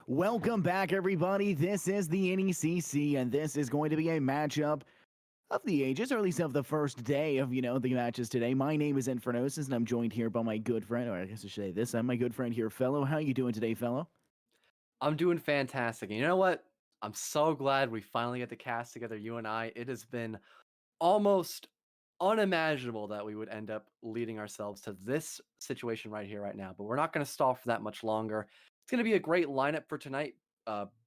Welcome back, everybody. This is the NECC, and this is going to be a matchup of the ages, or at least of the first day of, the matches today. My name is Infernosis, and I'm joined here by my good friend, or I guess I should say this, I'm my good friend here, Fellow. How you doing today, Fellow? I'm doing fantastic. And you know what? I'm so glad we finally get to cast together, you and I. It has been almost unimaginable that we would end up leading ourselves to this situation right here, right now. But we're not going to stall for that much longer. It's going to be a great lineup for tonight.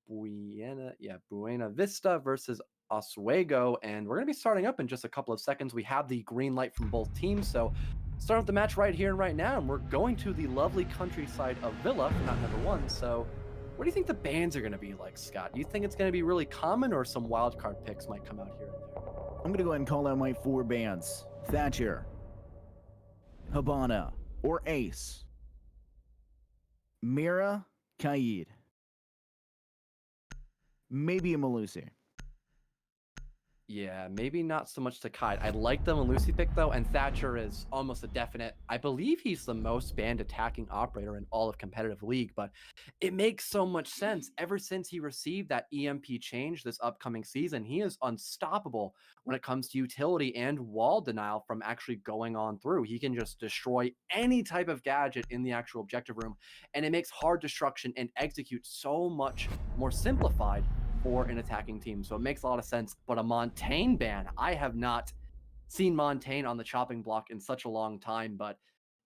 Buena Vista versus Oswego. And we're going to be starting up in just a couple of seconds. We have the green light from both teams. So start with the match right here and right now. And we're going to the lovely countryside of Villa for not number one. So what do you think the bans are going to be like, Scott? Do you think it's going to be really common, or some wildcard picks might come out here and there? I'm going to go ahead and call out my four bands. Thatcher, Habana, or Ace, Mira, Kaid, maybe a Malusi. Yeah, maybe not so much to Kite. I like the Malusi pick, though, and Thatcher is almost a definite. I believe he's the most banned attacking operator in all of competitive league, but it makes so much sense. Ever since he received that EMP change this upcoming season, he is unstoppable when it comes to utility and wall denial from actually going on through. He can just destroy any type of gadget in the actual objective room, and it makes hard destruction and execute so much more simplified for an attacking team. So it makes a lot of sense. But a Montaigne ban, I have not seen Montaigne on the chopping block in such a long time, but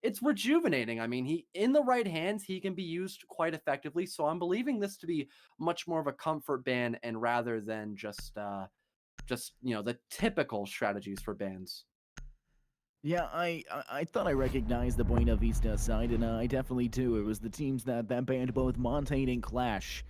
it's rejuvenating. I mean, he in the right hands, he can be used quite effectively. So I'm believing this to be much more of a comfort ban, and rather than just the typical strategies for bans. Yeah, I thought I recognized the Buena Vista side, and I definitely do. It was the teams that banned both Montaigne and Clash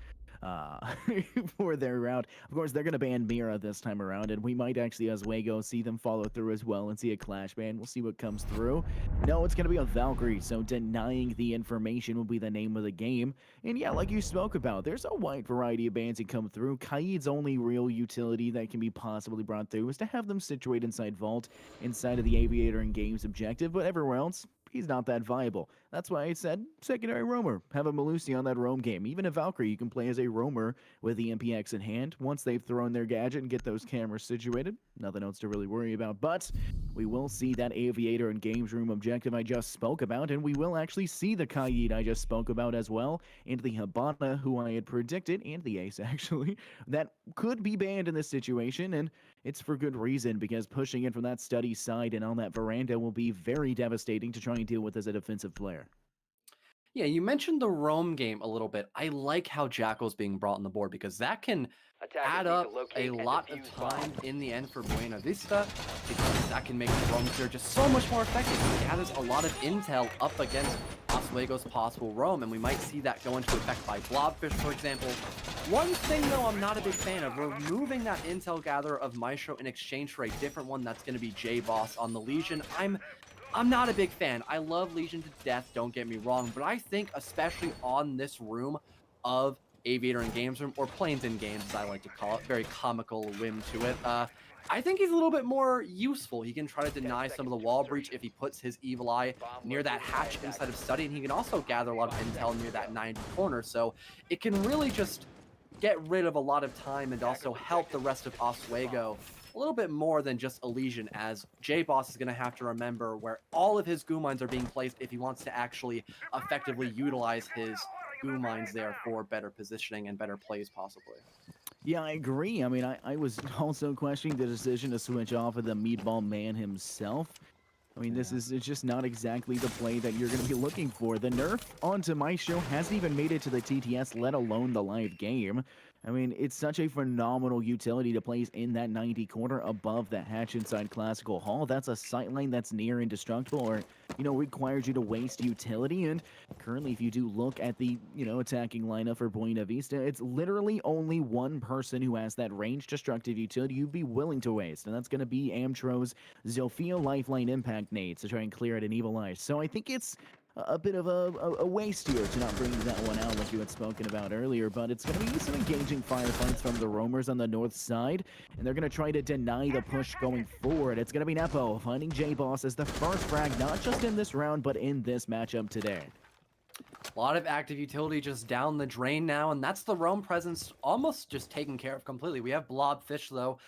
for their route. Of course, they're going to ban Mira this time around, and we might actually, Oswego, see them follow through as well and see a Clash ban. We'll see what comes through. No, it's going to be a Valkyrie, so denying the information will be the name of the game. And yeah, like you spoke about, there's a wide variety of bans that come through. Kaid's only real utility that can be possibly brought through is to have them situate inside Vault, inside of the Aviator and Games objective, but everywhere else, he's not that viable. That's why I said secondary roamer. Have a Malusi on that roam game. Even a Valkyrie, you can play as a roamer with the MPX in hand. Once they've thrown their gadget and get those cameras situated, nothing else to really worry about. But we will see that Aviator and Games Room objective I just spoke about, and we will actually see the Kaid I just spoke about as well, and the Habana, who I had predicted, and the Ace actually, that could be banned in this situation, and it's for good reason, because pushing in from that study side and on that veranda will be very devastating to try and deal with as a defensive player. Yeah, you mentioned the roam game a little bit. I like how Jackal's being brought on the board, because that can add up a lot of time in the end for Buena Vista, because that can make the roam clear just so much more effective. It gathers a lot of intel up against Oswego's possible roam, and we might see that go into effect by Blobfish, for example. One thing, though, I'm not a big fan of, removing that intel gatherer of Maestro in exchange for a different one that's going to be J-Boss on the Legion. I'm not a big fan. I love Legion to death, don't get me wrong, but I think, especially on this room of Aviator and Games Room, or Planes in Games, as I like to call it, very comical whim to it, I think he's a little bit more useful. He can try to deny some of the wall breach if he puts his evil eye near that hatch inside of study, and he can also gather a lot of intel near that 90 corner, so it can really just get rid of a lot of time and also help the rest of Oswego a little bit more than just Elysian, as J-Boss is going to have to remember where all of his goo mines are being placed if he wants to actually effectively utilize his goo mines there for better positioning and better plays, possibly. Yeah, I agree. I mean, I was also questioning the decision to switch off of the Meatball Man himself. I mean, this is just not exactly the play that you're going to be looking for. The nerf onto Maestro hasn't even made it to the TTS, let alone the live game. I mean, it's such a phenomenal utility to place in that 90 corner above that hatch inside Classical Hall. That's a sightline that's near indestructible, or, requires you to waste utility. And currently, if you do look at the, attacking lineup for Buena Vista, it's literally only one person who has that range destructive utility you'd be willing to waste. And that's going to be Amtro's Zofia Lifeline Impact nades to try and clear out an Evil Eye. So I think it's a bit of a waste here to not bring that one out like you had spoken about earlier, but it's going to be some engaging firefights from the roamers on the north side, and they're going to try to deny the push going forward. It's going to be Nepo finding J-Boss as the first frag, not just in this round, but in this matchup today. A lot of active utility just down the drain now, and that's the roam presence almost just taken care of completely. We have Blobfish, though,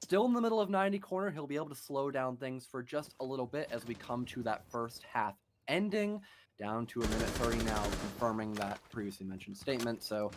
still in the middle of 90 corner. He'll be able to slow down things for just a little bit as we come to that first half ending. Down to 1:30 now, confirming that previously mentioned statement. So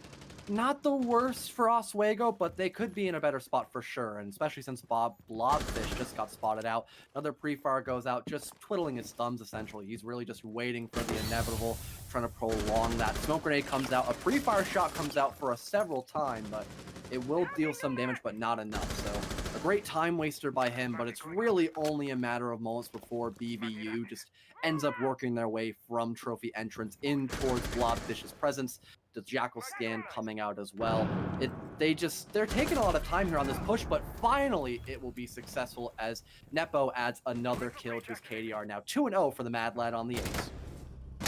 not the worst for Oswego, but they could be in a better spot for sure, and especially since Blobfish just got spotted out. Another pre-fire goes out, just twiddling his thumbs, essentially. He's really just waiting for the inevitable, trying to prolong that. Smoke grenade comes out. A pre-fire shot comes out for a several time, but it will deal some damage, but not enough. So a great time waster by him, but it's really only a matter of moments before BVU just ends up working their way from trophy entrance in towards Blobfish's presence. The Jackal scan coming out as well. They're taking a lot of time here on this push, but finally it will be successful as Nepo adds another kill to his KDR. Now 2-0 for the Mad Lad on the ace.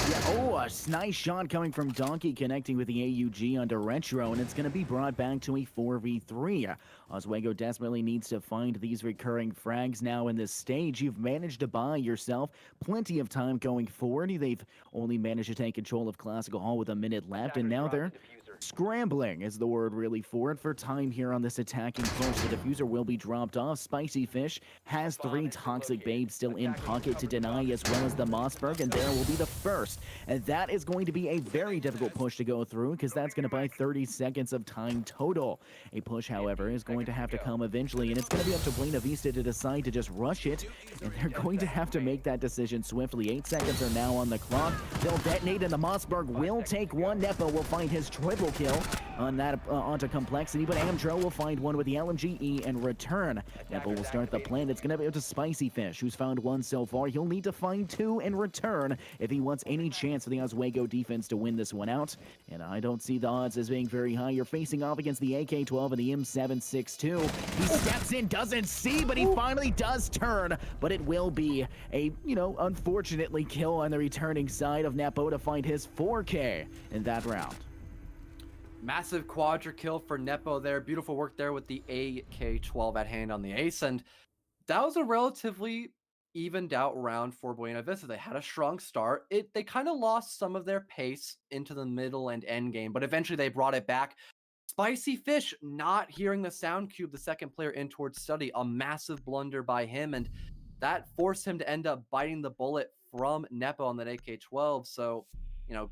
Yeah, oh, a nice shot coming from Donkey connecting with the AUG onto Retro, and it's going to be brought back to a 4v3. Oswego desperately needs to find these recurring frags now in this stage. You've managed to buy yourself plenty of time going forward. They've only managed to take control of Classical Hall with a minute left, and now they're scrambling is the word really for it for time here on this attacking push. The diffuser will be dropped off. Spicy Fish has 3 Toxic Babes still in pocket to deny, as well as the Mossberg, and there will be the first. And that is going to be a very difficult push to go through, because that's going to buy 30 seconds of time total. A push, however, is going to have to come eventually, and it's going to be up to Buena Vista to decide to just rush it, and they're going to have to make that decision swiftly. 8 seconds are now on the clock. They'll detonate, and the Mossberg will take one. Nepo will find his triple kill on that onto Complexity, but Amdro will find one with the LMGE and return. Nepo will start the plant. It's going to be up to Spicy Fish, who's found one so far. He'll need to find 2 in return if he wants any chance for the Oswego defense to win this one out, and I don't see the odds as being very high. You're facing off against the AK-12 and the M762. He steps in, doesn't see, but he finally does turn, but it will be a, unfortunately kill on the returning side of Nepo to find his 4K in that round. Massive quadra kill for Nepo there. Beautiful work there with the AK-12 at hand on the ace, and that was a relatively evened out round for Buena Vista. They had a strong start. They kind of lost some of their pace into the middle and end game, but eventually they brought it back. Spicy Fish not hearing the sound cube, the second player in towards study, a massive blunder by him, and that forced him to end up biting the bullet from Nepo on that AK-12. So,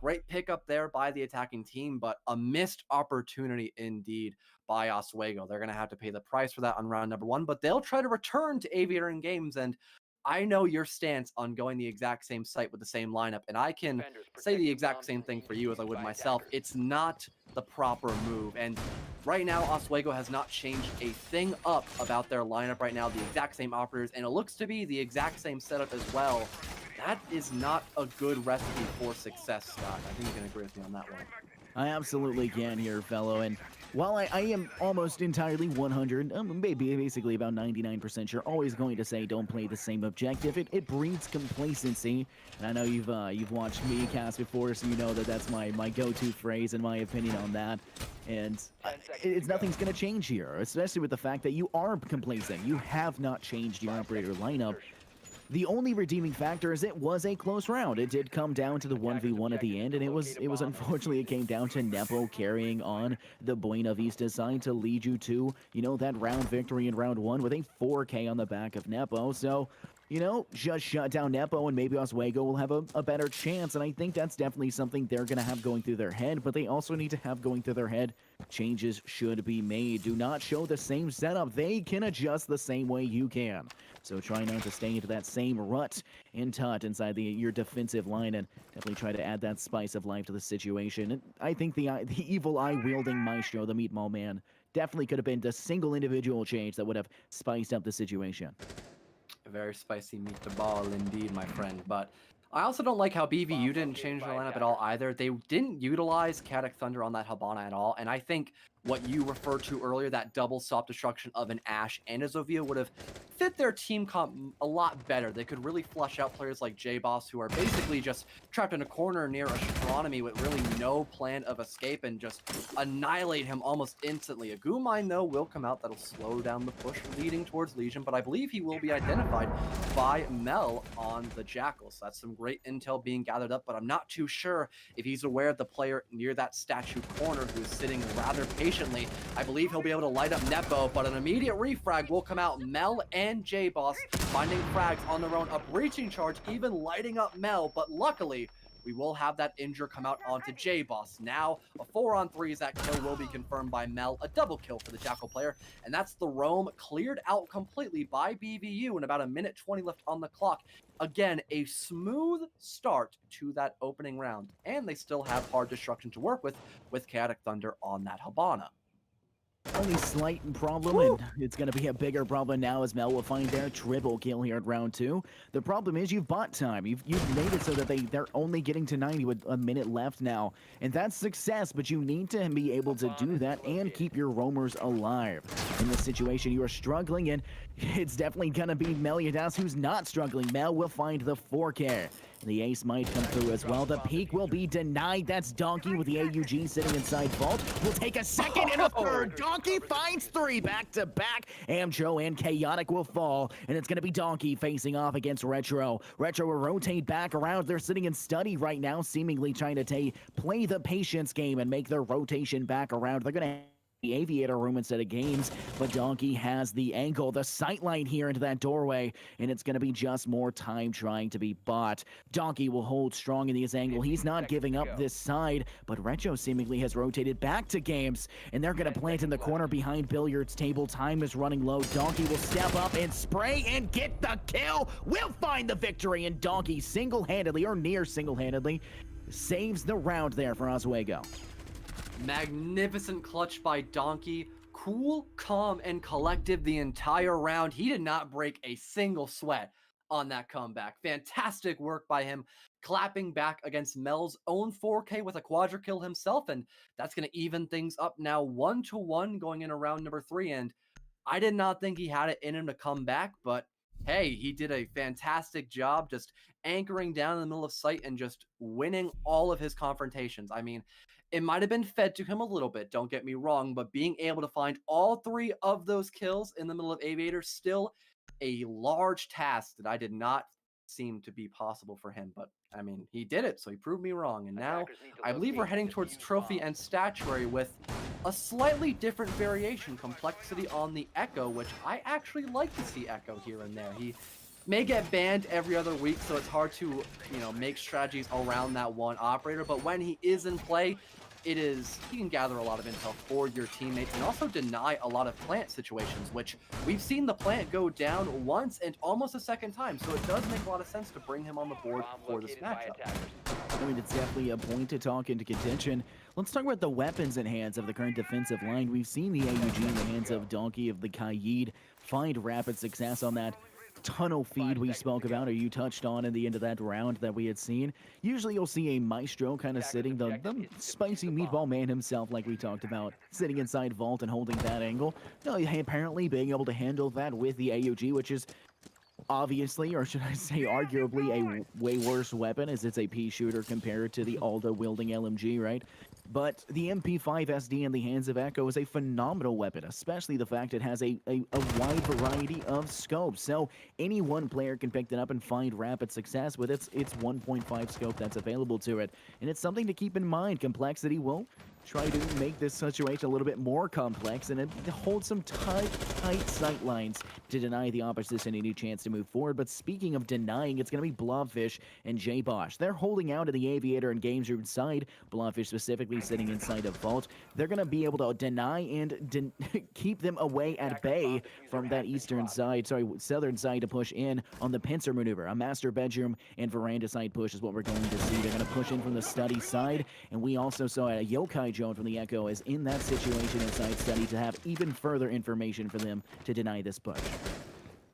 great pickup there by the attacking team, but a missed opportunity indeed by Oswego. They're going to have to pay the price for that on round number 1, but they'll try to return to Aviator in games, and I know your stance on going the exact same site with the same lineup, and I can say the exact same thing for you as I would myself. It's not the proper move, and right now Oswego has not changed a thing up about their lineup right now. The exact same operators, and it looks to be the exact same setup as well. That is not a good recipe for success, Scott. I think you can agree with me on that one. I absolutely can here, fellow, and while I am almost entirely 100, maybe basically about 99% sure, always going to say don't play the same objective. It breeds complacency, and I know you've watched me cast before, so you know that that's my go-to phrase and my opinion on that. And nothing's going to change here, especially with the fact that you are complacent. You have not changed your operator lineup. The only redeeming factor is it was a close round. It did come down to the 1v1 at the end, and it was unfortunately, it came down to Nepo carrying on the Buena Vista side to lead you to, that round victory in round 1 with a 4K on the back of Nepo. So, just shut down Nepo, and maybe Oswego will have a better chance, and I think that's definitely something they're going to have going through their head, but they also need to have going through their head, changes should be made. Do not show the same setup. They can adjust the same way you can. So try not to stay into that same rut and tut inside your defensive line, and definitely try to add that spice of life to the situation. And I think the evil eye-wielding Maestro, the Meatball Man, definitely could have been the single individual change that would have spiced up the situation. A very spicy meatball indeed, my friend. But I also don't like how BVU didn't change their lineup at all either. They didn't utilize Katic Thunder on that Habana at all, and I think what you referred to earlier, that double self-destruction of an Ashe and a Zofia would have fit their team comp a lot better. They could really flush out players like J-Boss, who are basically just trapped in a corner near Astronomy with really no plan of escape and just annihilate him almost instantly. A Goo Mine, though, will come out. That'll slow down the push leading towards Legion, but I believe he will be identified by Mel on the Jackal. So that's some great intel being gathered up, but I'm not too sure if he's aware of the player near that statue corner who's sitting rather patiently. I believe he'll be able to light up Nepo, but an immediate refrag will come out. Mel and J-Boss finding frags on their own. A breaching charge even lighting up Mel, but luckily we will have that injure come out onto J-Boss. Now, a 4-on-3 as that kill will be confirmed by Mel. A double kill for the Jackal player, and that's the roam cleared out completely by BVU in about 1:20 left on the clock. Again, a smooth start to that opening round, and they still have hard destruction to work with Chaotic Thunder on that Habana. Only slight problem, and it's going to be a bigger problem now as Mel will find their triple kill here at round 2. The problem is you've bought time. You've made it so that they're only getting to 90 with a minute left now, and that's success, but you need to be able to do that and keep your roamers alive. In this situation, you are struggling, and it's definitely going to be Meliodas who's not struggling. Mel will find the 4K. The ace might come through as well. The peak will be denied. That's Donkey with the AUG sitting inside Vault. We'll take a second and a third. Donkey finds 3 back-to-back. Amjo and Chaotic will fall, and it's going to be Donkey facing off against Retro. Retro will rotate back around. They're sitting in study right now, seemingly trying to play the patience game and make their rotation back around. They're going to the Aviator room instead of games, but Donkey has the angle, the sightline here into that doorway, and it's going to be just more time trying to be bought. Donkey will hold strong in his angle. He's not giving up this side, but Retro seemingly has rotated back to games, and they're going to plant in the corner behind Billiards table. Time is running low. Donkey will step up and spray and get the kill. We'll find the victory, and Donkey single-handedly, or near single-handedly, saves the round there for Oswego. Magnificent clutch by Donkey. Cool, calm, and collective the entire round. He did not break a single sweat on that comeback. Fantastic work by him, clapping back against Mel's own 4K with a quadra kill himself, and that's going to even things up now 1-1 going into round number 3. And I did not think he had it in him to come back, but hey, he did a fantastic job just anchoring down in the middle of sight and just winning all of his confrontations. I mean, it might have been fed to him a little bit, don't get me wrong, but being able to find all 3 of those kills in the middle of Aviator, still a large task that I did not seem to be possible for him. But, I mean, he did it, so he proved me wrong. And now, I believe we're heading towards Trophy and Statuary with a slightly different variation, complexity on the Echo, which I actually like to see Echo here and there. He may get banned every other week, so it's hard to, make strategies around that one operator. But when he is in play, he can gather a lot of intel for your teammates and also deny a lot of plant situations, which we've seen the plant go down once and almost a second time. So it does make a lot of sense to bring him on the board for this matchup. I mean, it's definitely a point to talk into contention. Let's talk about the weapons in hands of the current defensive line. We've seen the AUG in the hands of Donkey of the Kaid find rapid success on that tunnel feed we spoke about, or you touched on in the end of that round that we had seen. Usually you'll see a Maestro kind of sitting, the spicy meatball man himself, like we talked about, sitting inside Vault and holding that angle. No, apparently being able to handle that with the AUG, which is obviously, or should I say arguably, a way worse weapon, as it's a pea shooter compared to the Aldo wielding LMG, right? But the MP5 SD in the hands of Echo is a phenomenal weapon, especially the fact it has a wide variety of scopes. So any one player can pick it up and find rapid success with its 1.5 scope that's available to it. And it's something to keep in mind. Complexity will try to make this situation a little bit more complex and hold some tight sight lines to deny the opposition any chance to move forward. But speaking of denying, it's going to be Blobfish and J-Bosh. They're holding out in the Aviator and Games Room side. Blobfish specifically sitting inside of Vault. They're going to be able to deny and keep them away at bay from that southern side to push in on the pincer maneuver. A master bedroom and veranda side push is what we're going to see. They're going to push in from the study side, and we also saw a Yokai Joan from the Echo is in that situation inside study to have even further information for them to deny this push.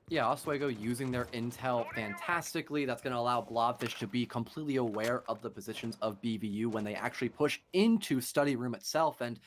Yeah, Oswego using their intel fantastically. That's going to allow Blobfish to be completely aware of the positions of BVU when they actually push into study room itself. And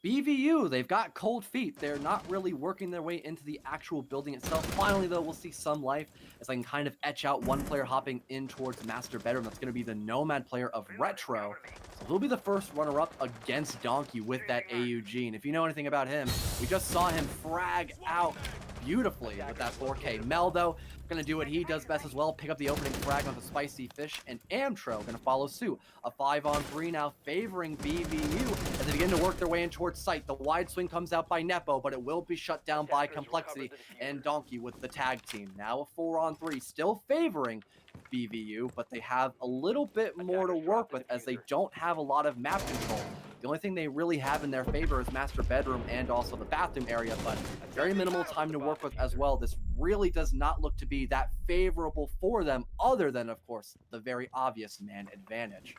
BVU, they've got cold feet. They're not really working their way into the actual building itself. Finally, though, we'll see some life as I can kind of etch out one player hopping in towards Master Bedroom. That's going to be the Nomad player of Retro. So he'll be the first runner-up against Donkey with that AUG. And if you know anything about him, we just saw him frag out beautifully with that 4K. Mel, though, going to do what he does best as well, pick up the opening frag on the Spicy Fish, and Amtro going to follow suit. A 5-on-3 now favoring BVU as they begin to work their way in towards site. The wide swing comes out by Nepo, but it will be shut down by Complexity and Donkey with the tag team. Now a 4-on-3, still favoring BVU, but they have a little bit more to work with as they don't have a lot of map control. The only thing they really have in their favor is Master Bedroom and also the bathroom area, but very minimal time to work with as well. This really does not look to be that favorable for them, other than, of course, the very obvious man advantage.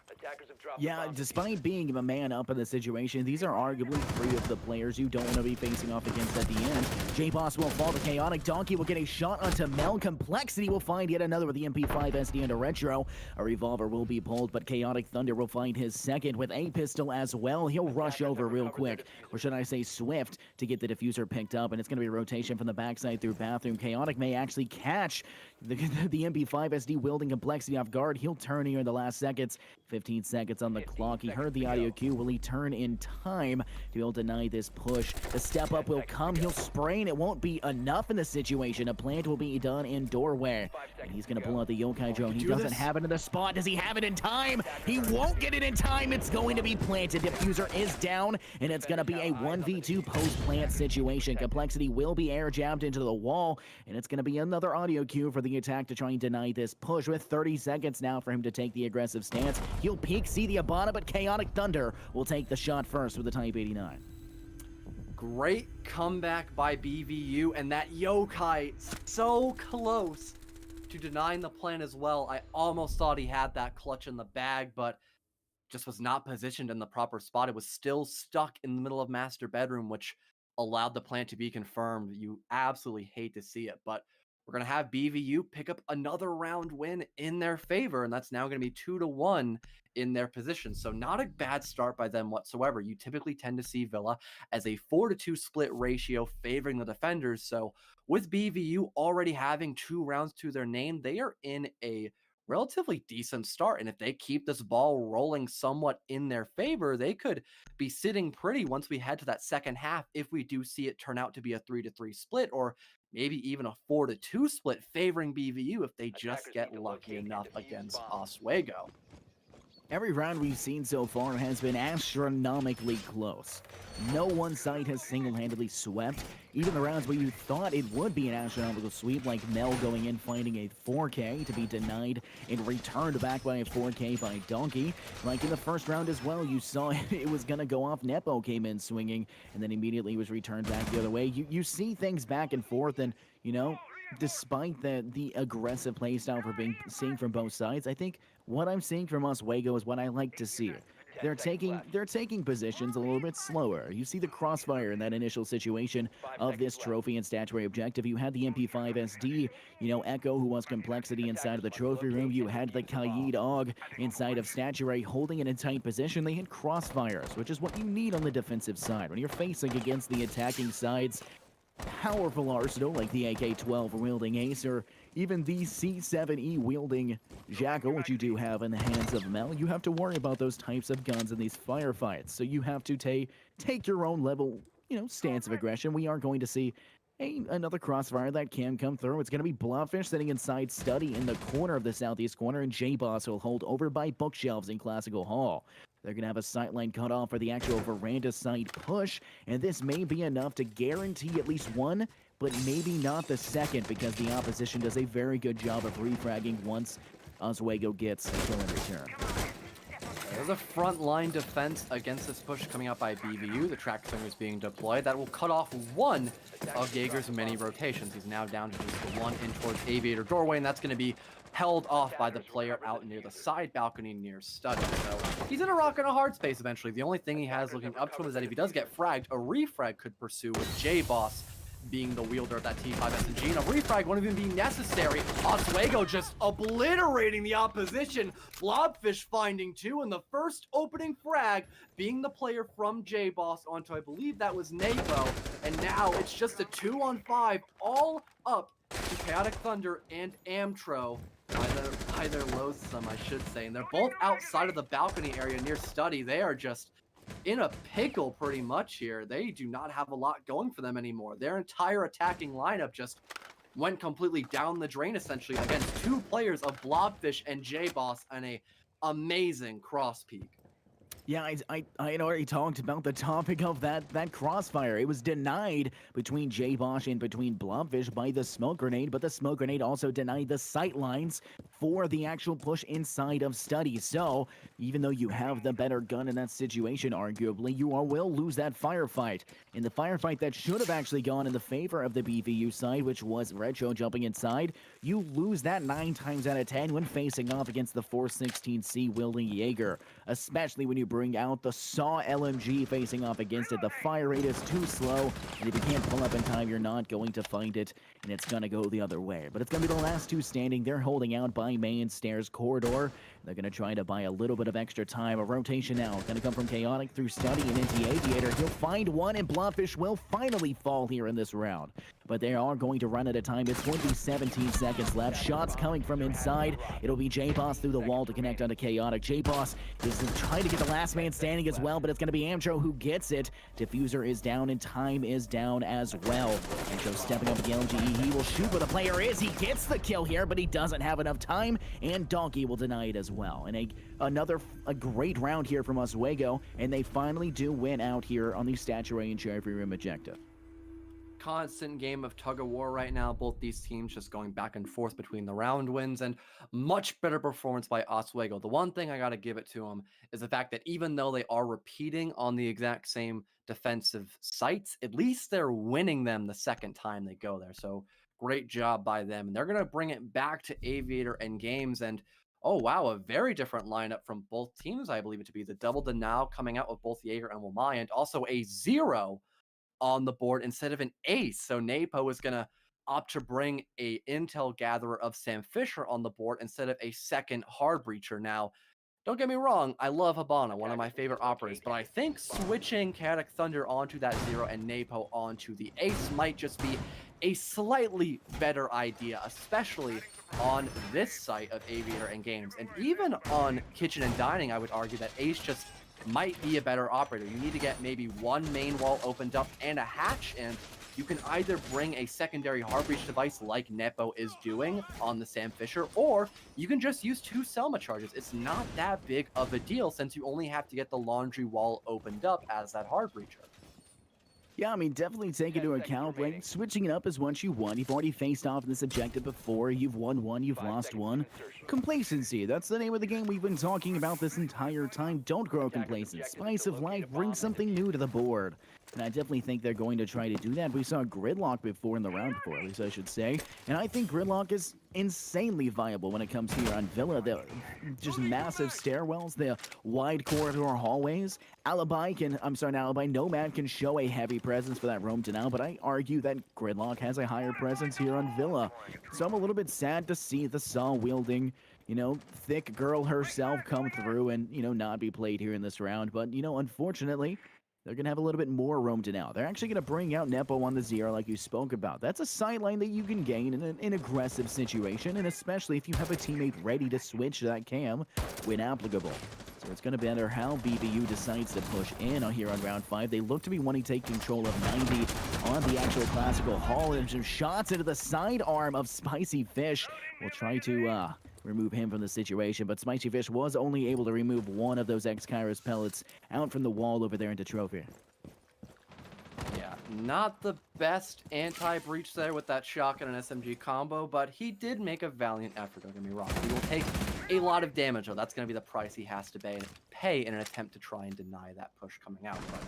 Yeah, despite being a man up in the situation, these are arguably three of the players you don't want to be facing off against at the end. J-Boss will fall to Chaotic. Donkey will get a shot onto Mel. Complexity will find yet another with the MP5 SD and a Retro. A revolver will be pulled, but Chaotic Thunder will find his second with a pistol as well. He'll rush over real quick, or should I say swift, to get the diffuser picked up, and it's going to be a rotation from the backside through bathroom. Chaotic may actually catch the MP5 SD wielding Complexity off guard. He'll turn here in the last seconds. 15 seconds on the clock. He heard the audio cue. Will he turn in time to be able to deny this push? The step up will come. He'll spray, and it won't be enough in the situation. A plant will be done in doorway, and he's going to pull out the Yokai drone. He doesn't have it in the spot. Does he have it in time? He won't get it in time. It's going to be planted. Diffuser is down, and it's going to be a 1v2 post-plant situation. Complexity will be air jabbed into the wall, and it's going to be another audio cue for the attack to try and deny this push with 30 seconds now for him to take the aggressive stance. He'll peek, see the Abana, but Chaotic Thunder will take the shot first with the Type 89. Great comeback by BVU, and that Yokai so close to denying the plan as well. I almost thought he had that clutch in the bag, but just was not positioned in the proper spot. It was still stuck in the middle of Master Bedroom, which allowed the plan to be confirmed. You absolutely hate to see it, but we're going to have BVU pick up another round win in their favor, and that's now going to be 2-1 in their position. So not a bad start by them whatsoever. You typically tend to see Villa as a 4-2 split ratio favoring the defenders. So with BVU already having 2 rounds to their name, they are in a relatively decent start. And if they keep this ball rolling somewhat in their favor, they could be sitting pretty once we head to that second half if we do see it turn out to be a 3-3 split, or maybe even a 4-2 split favoring BVU if they just get lucky enough against Oswego. Every round we've seen so far has been astronomically close. No one side has single-handedly swept. Even the rounds where you thought it would be an astronomical sweep, like Mel going in finding a 4K to be denied and returned back by a 4K by Donkey. Like in the first round as well, you saw it was going to go off. Nepo came in swinging and then immediately was returned back the other way. You see things back and forth, and, you know, despite the aggressive playstyle we're seeing from both sides, I think what I'm seeing from Oswego is what I like to see. They're taking positions a little bit slower. You see the crossfire in that initial situation of this trophy and statuary objective. You had the MP5 SD, you know, Echo, who was Complexity inside of the trophy room. You had the Kaid Og inside of statuary holding it in tight position. They had crossfires, which is what you need on the defensive side. When you're facing against the attacking side's powerful arsenal like the AK-12 wielding Ace, or even the C7E wielding Jackal, which you do have in the hands of Mel, you have to worry about those types of guns in these firefights. So you have to take your own level, you know, stance of aggression. We are going to see another crossfire that can come through. It's going to be Blobfish sitting inside Study in the corner of the southeast corner, and J-Boss will hold over by bookshelves in Classical Hall. They're going to have a sightline cut off for the actual veranda side push, and this may be enough to guarantee at least one, but maybe not the second, because the opposition does a very good job of refragging once Oswego gets a kill in return. There's a front line defense against this push coming out by BVU. The track swinger is being deployed. That will cut off one of Jaeger's many rotations. He's now down to just the one in towards Aviator doorway, and that's going to be held off by the player out near the side balcony near Study. So he's in a rock and a hard space eventually. The only thing he has looking up to him is that if he does get fragged, a refrag could pursue with J-Boss being the wielder of that T5 SMG, and a refrag won't even be necessary. Oswego just obliterating the opposition. Blobfish finding 2, and the first opening frag being the player from J-Boss onto, I believe that was Napo, and now it's just a 2-on-5 all up to Chaotic Thunder and Amtro. By their loathsome, I should say, and they're both outside of the balcony area near Study. They are just in a pickle pretty much here. They do not have a lot going for them anymore. Their entire attacking lineup just went completely down the drain essentially against 2 players of Blobfish and J-Boss and a amazing cross peak. Yeah, I had already talked about the topic of that crossfire. It was denied between J-Bosh and between Blobfish by the smoke grenade, but the smoke grenade also denied the sight lines for the actual push inside of Study. So, even though you have the better gun in that situation, arguably, you will lose that firefight. In the firefight that should have actually gone in the favor of the BVU side, which was Retro jumping inside, you lose that 9 times out of 10 when facing off against the 416C wielding Jaeger, especially when you bring out the SAW LMG facing off against it. The fire rate is too slow, and if you can't pull up in time, you're not going to find it, and it's going to go the other way. But it's going to be the last 2 standing. They're holding out by main stairs corridor. They're going to try to buy a little bit of extra time. A rotation now going to come from Chaotic through Study and into Aviator. He'll find one, and Blobfish will finally fall here in this round. But they are going to run out of time. It's going to be 17 seconds left. Shots coming from inside. It'll be J-Boss through the wall to connect onto Chaotic. J-Boss is trying to get the last man standing as well, but it's going to be Amtro who gets it. Diffuser is down, and time is down as well. Amtro stepping up with the LGE. He will shoot where the player is. He gets the kill here, but he doesn't have enough time, and Donkey will deny it as well. And another great round here from Oswego, and they finally do win out here on the Statuary and Cherry Room objective. Constant game of tug of war right now. Both these teams just going back and forth between the round wins, and much better performance by Oswego. The one thing I got to give it to them is the fact that even though they are repeating on the exact same defensive sites, at least they're winning them the second time they go there. So great job by them. And they're going to bring it back to Aviator and Games. And oh, wow, a very different lineup from both teams, I believe it to be. The double denial coming out with both Jaeger and Wamai, and also a 0 on the board instead of an ace. So Napo is going to opt to bring a intel gatherer of Sam Fisher on the board instead of a second hard breacher. Now, don't get me wrong, I love Habana, one of my favorite operators, but I think switching Chaotic Thunder onto that 0 and Napo onto the ace might just be a slightly better idea, especially on this site of Aviator and Games. And even on Kitchen and Dining, I would argue that ace just might be a better operator. You need to get maybe 1 main wall opened up and a hatch, and you can either bring a secondary hard breach device like Nepo is doing on the Sam Fisher, or you can just use 2 Selma charges. It's not that big of a deal since you only have to get the laundry wall opened up as that hard breacher. Yeah, I mean, definitely take into account, like, switching it up is once you won. You've already faced off in this objective before. You've won 1, you've lost 1. Complacency, that's the name of the game we've been talking about this entire time. Don't grow complacent. Spice of life, bring something new to the board. And I definitely think they're going to try to do that. We saw Gridlock before in the round before, at least I should say. And I think Gridlock is insanely viable when it comes here on Villa. The just massive stairwells, the wide corridor hallways. Nomad can show a heavy presence for that roam to now, but I argue that Gridlock has a higher presence here on Villa. So I'm a little bit sad to see the saw wielding, thick girl herself come through and, not be played here in this round. But, unfortunately, they're going to have a little bit more roam to now. They're actually going to bring out Nepo on the 0 like you spoke about. That's a sideline that you can gain in an aggressive situation, and especially if you have a teammate ready to switch that cam when applicable. So it's going to matter how BBU decides to push in here on round 5. They look to be wanting to take control of 90 on the actual classical hall, and some shots into the sidearm of Spicy Fish. We'll try to remove him from the situation, but Spicy Fish was only able to remove 1 of those X-Kairos pellets out from the wall over there into Trophy. Yeah, not the best anti-breach there with that shotgun and SMG combo, but he did make a valiant effort, don't get me wrong. He will take a lot of damage, though. That's going to be the price he has to pay in an attempt to try and deny that push coming out. But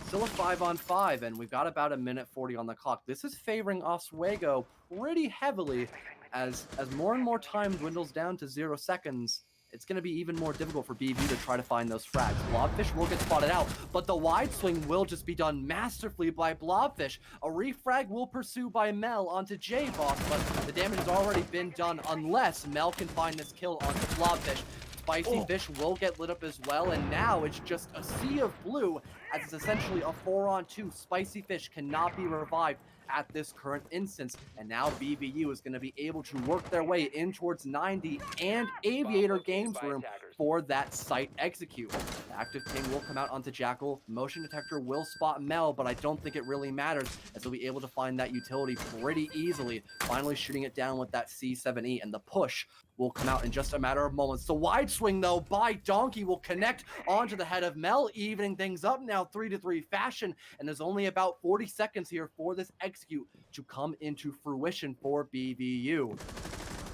still a 5-on-5, and we've got about 1:40 on the clock. This is favoring Oswego pretty heavily as more and more time dwindles down to 0 seconds. it's going to be even more difficult for BV to try to find those frags. Blobfish will get spotted out, but the wide swing will just be done masterfully by Blobfish. A refrag will pursue by Mel onto J-Boss, but the damage has already been done unless Mel can find this kill onto Blobfish. Spicy Fish will get lit up as well, and now it's just a sea of blue, as it's essentially a 4-on-2. Spicy Fish cannot be revived at this current instance, and now BVU is going to be able to work their way in towards 90 and Aviator Games Room for that site execute. The active ping will come out onto Jackal. Motion detector will spot Mel, but I don't think it really matters, as he'll be able to find that utility pretty easily, finally shooting it down with that C7E, and the push will come out in just a matter of moments. The wide swing, though, by Donkey will connect onto the head of Mel, evening things up now 3-3 fashion, and there's only about 40 seconds here for this execute to come into fruition for BVU.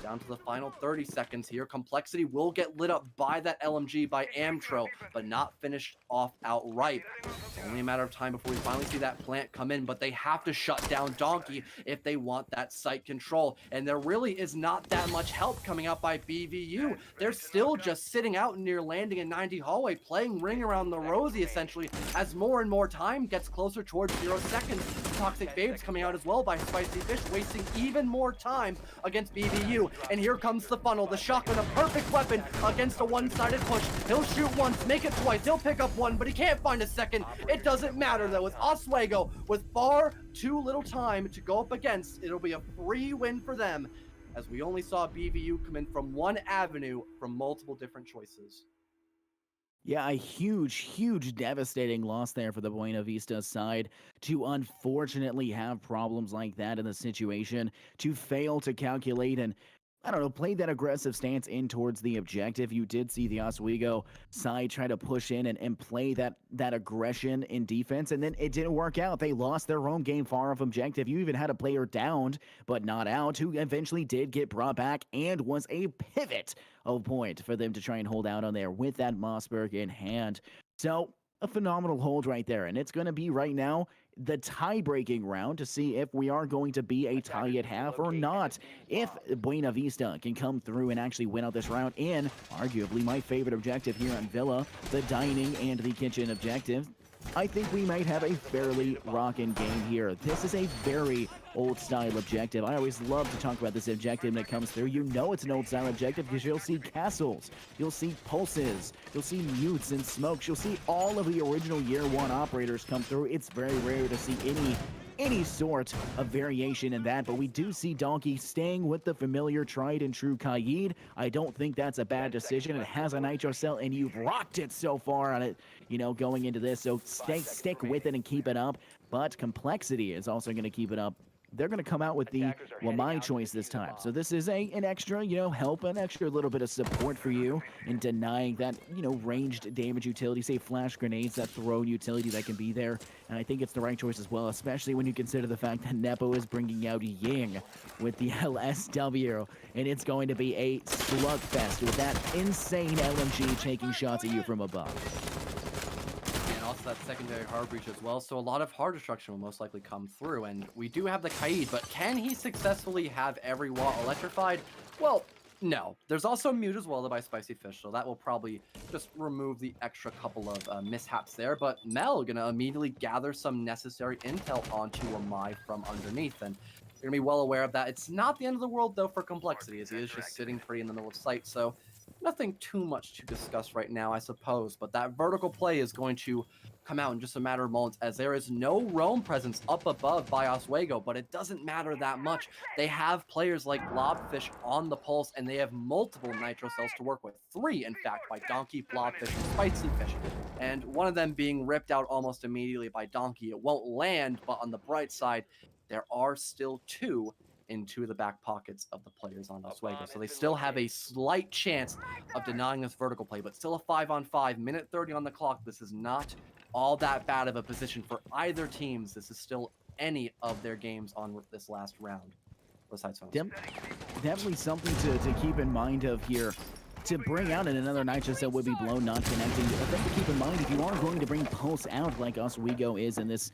Down to the final 30 seconds here. Complexity will get lit up by that LMG by Amtro, but not finished off outright. It's only a matter of time before we finally see that plant come in, but they have to shut down Donkey if they want that site control. And there really is not that much help coming out by BVU. They're still just sitting out near landing in 90 hallway, playing ring around the rosy essentially, as more and more time gets closer towards 0 seconds. Toxic Babes coming out as well by Spicy Fish, wasting even more time against BVU. And here comes the funnel, the shotgun, a perfect weapon against a one-sided push. He'll shoot once, make it twice, he'll pick up one, but he can't find a second. It doesn't matter though, with Oswego, with far too little time to go up against, it'll be a free win for them, as we only saw BVU come in from one avenue from multiple different choices. Yeah, a huge, devastating loss there for the Buena Vista side to unfortunately have problems like that in the situation, to fail to calculate and, I don't know, play that aggressive stance in towards the objective. You did see the Oswego side try to push in and play that aggression in defense, and then it didn't work out. They lost their own game far off objective. You even had a player downed, but not out, who eventually did get brought back and was a pivot of point for them to try and hold out on there with that Mossberg in hand. So, a phenomenal hold right there, and it's going to be right now the tie-breaking round to see if we are going to be a tie at half or not. If Buena Vista can come through and actually win out this round in arguably my favorite objective here on Villa, the dining and the kitchen objective, I think we might have a fairly rockin' game here. This is a very old-style objective. I always love to talk about this objective when it comes through. You know it's an old-style objective because you'll see castles, you'll see pulses, you'll see mutes and smokes, you'll see all of the original Year 1 operators come through. It's very rare to see any sort of variation in that, but we do see Donkey staying with the familiar tried and true Kaid. I don't think that's a bad decision. It has a nitro cell, and you've rocked it so far on it, you know, going into this, so stick with it and keep it up. But Complexity is also going to keep it up. They're going to come out with the, well, my choice this time. So this is an extra, you know, help, an extra little bit of support for you in denying that, you know, ranged damage utility, say flash grenades, that thrown utility that can be there. And I think it's the right choice as well, especially when you consider the fact that Nepo is bringing out Ying with the LSW. And it's going to be a slugfest with that insane LMG taking shots at you from above. That secondary hard breach as well, so a lot of hard destruction will most likely come through, and we do have the Kaid, but can he successfully have every wall electrified? Well, no. There's also mute as well by Spicy Fish, so that will probably just remove the extra couple of mishaps there, but Mel gonna immediately gather some necessary intel onto Amai from underneath, and you're gonna be well aware of that. It's not the end of the world though for Complexity, as he is just sitting pretty in the middle of sight, so nothing too much to discuss right now, I suppose, but that vertical play is going to come out in just a matter of moments, as there is no roam presence up above by Oswego, but it doesn't matter that much. They have players like Blobfish on the pulse, and they have multiple nitro cells to work with. 3, in fact, by Donkey, Blobfish, and Spicy Fish, and one of them being ripped out almost immediately by Donkey. It won't land, but on the bright side, there are still 2 into the back pockets of the players on Oswego. So they still have a slight chance of denying this vertical play, but still a 5-on-5, minute 30 on the clock. This is not all that bad of a position for either teams. This is still any of their games on this last round. Besides definitely something to keep in mind of here. to bring out, and another Nitro Cell would be blown, not connecting. A thing to keep in mind, if you are going to bring Pulse out like Oswego is in this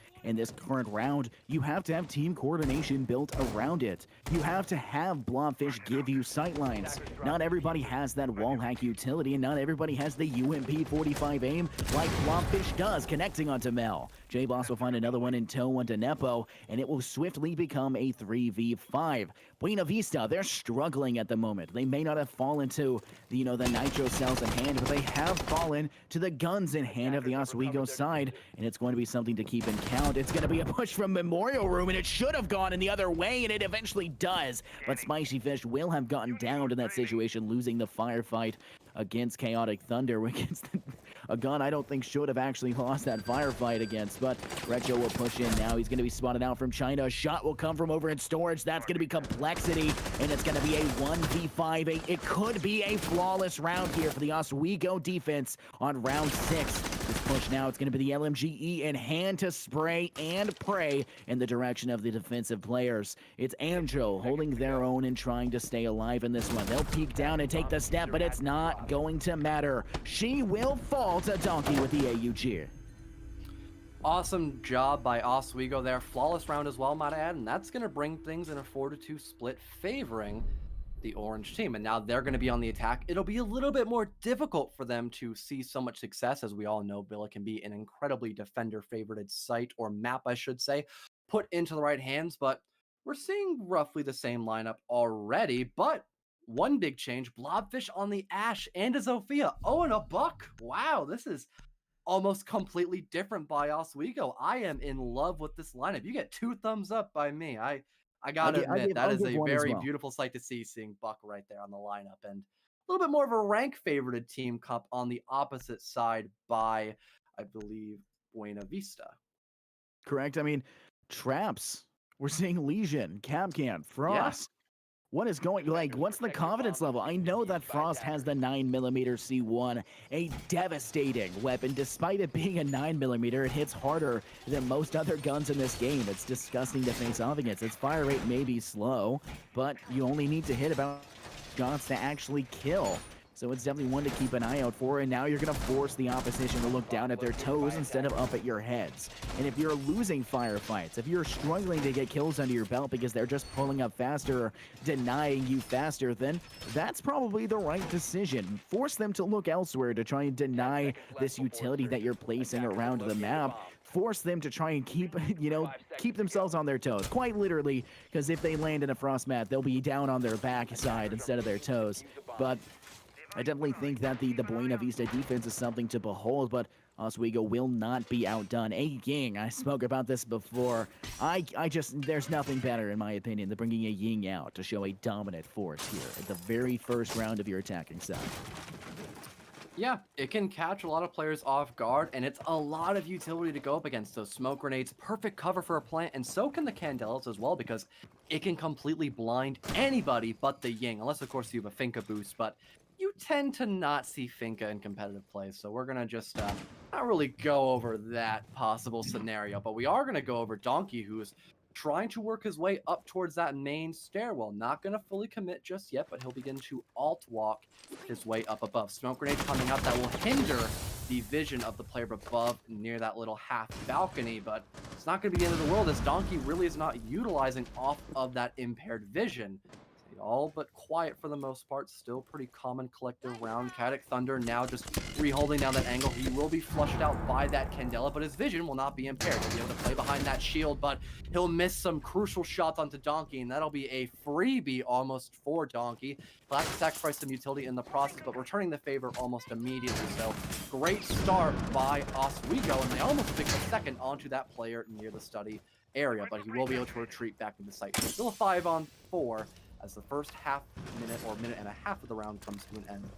current round, you have to have team coordination built around it. You have to have Blobfish give you sightlines. Not everybody has that wall hack utility, and not everybody has the UMP 45 aim like Blobfish does, connecting onto Mel. J-Boss will find another one in tow onto Nepo, and it will swiftly become a 3v5. Buena Vista, they're struggling at the moment. They may not have fallen to the Nitro Cells in hand, but they have fallen to the guns in hand of the Oswego side, and it's going to be something to keep in count. It's going to be a push from Memorial Room, and it should have gone in the other way, and it eventually does. But Spicy Fish will have gotten down in that situation, losing the firefight against Chaotic Thunder, against a gun I don't think should have actually lost that firefight against. But Recho will push in now. He's going to be spotted out from China. A shot will come from over in storage. That's going to be Complexity, and it's going to be a 1v5. It could be a flawless round here for the Oswego defense on round 6. This push now, it's going to be the LMGE in hand to spray and pray in the direction of the defensive players. It's Anjo holding their own and trying to stay alive in this one. They'll peek down and take the step, but it's not going to matter. She will fall to Donkey with the AUG. Awesome job by Oswego there. Flawless round as well, might I add, and that's going to bring things in a 4-2 split favoring the orange team. And now they're going to be on the attack. It'll be a little bit more difficult for them to see so much success. As we all know, Villa can be an incredibly defender-favorited site, or map, I should say, put into the right hands. But we're seeing roughly the same lineup already. But one big change, Blobfish on the Ashe and a Zofia. Oh, and a Buck. Wow, this is almost completely different by Oswego. I am in love with this lineup. You get 2 thumbs up by me. I gotta admit, that is a very beautiful sight to see, seeing Buck right there on the lineup. And a little bit more of a rank favorited team cup on the opposite side by, I believe, Buena Vista. Correct. I mean, traps. We're seeing Legion, Capcan, Frost. Yeah. What is going, what's the confidence level? I know that Frost has the 9mm C1, a devastating weapon. Despite it being a 9mm, it hits harder than most other guns in this game. It's disgusting to face off against. Its fire rate may be slow, but you only need to hit about shots to actually kill. So it's definitely one to keep an eye out for, and now you're going to force the opposition to look down at their toes instead of up at your heads. And if you're losing firefights, if you're struggling to get kills under your belt because they're just pulling up faster or denying you faster, then that's probably the right decision. Force them to look elsewhere to try and deny this utility that you're placing around the map. Force them to try and keep themselves on their toes, quite literally, because if they land in a frost mat, they'll be down on their backside instead of their toes. But I definitely think that the Buena Vista defense is something to behold, but Oswego will not be outdone. Ying, I spoke about this before. There's nothing better, in my opinion, than bringing a Ying out to show a dominant force here at the very first round of your attacking side. Yeah, it can catch a lot of players off guard, and it's a lot of utility to go up against. Those smoke grenades, perfect cover for a plant, and so can the Candelas as well, because it can completely blind anybody but the Ying, unless, of course, you have a Finka boost, but you tend to not see Finka in competitive play, so we're going to just not really go over that possible scenario, but we are going to go over Donkey, who is trying to work his way up towards that main stairwell. Not going to fully commit just yet, but he'll begin to alt-walk his way up above. Smoke grenade coming up that will hinder the vision of the player above near that little half balcony, but it's not going to be the end of the world, as Donkey really is not utilizing off of that impaired vision. All but quiet for the most part. Still pretty common collective round. Chaotic Thunder now just reholding down that angle. He will be flushed out by that Candela, but his vision will not be impaired. He'll be able to play behind that shield, but he'll miss some crucial shots onto Donkey, and that'll be a freebie almost for Donkey. He'll have to sacrifice some utility in the process, but returning the favor almost immediately. So great start by Oswego, and they almost picked a second onto that player near the study area, but he will be able to retreat back to the site. Still a 5-on-4. As the first minute and a half of the round comes to an end.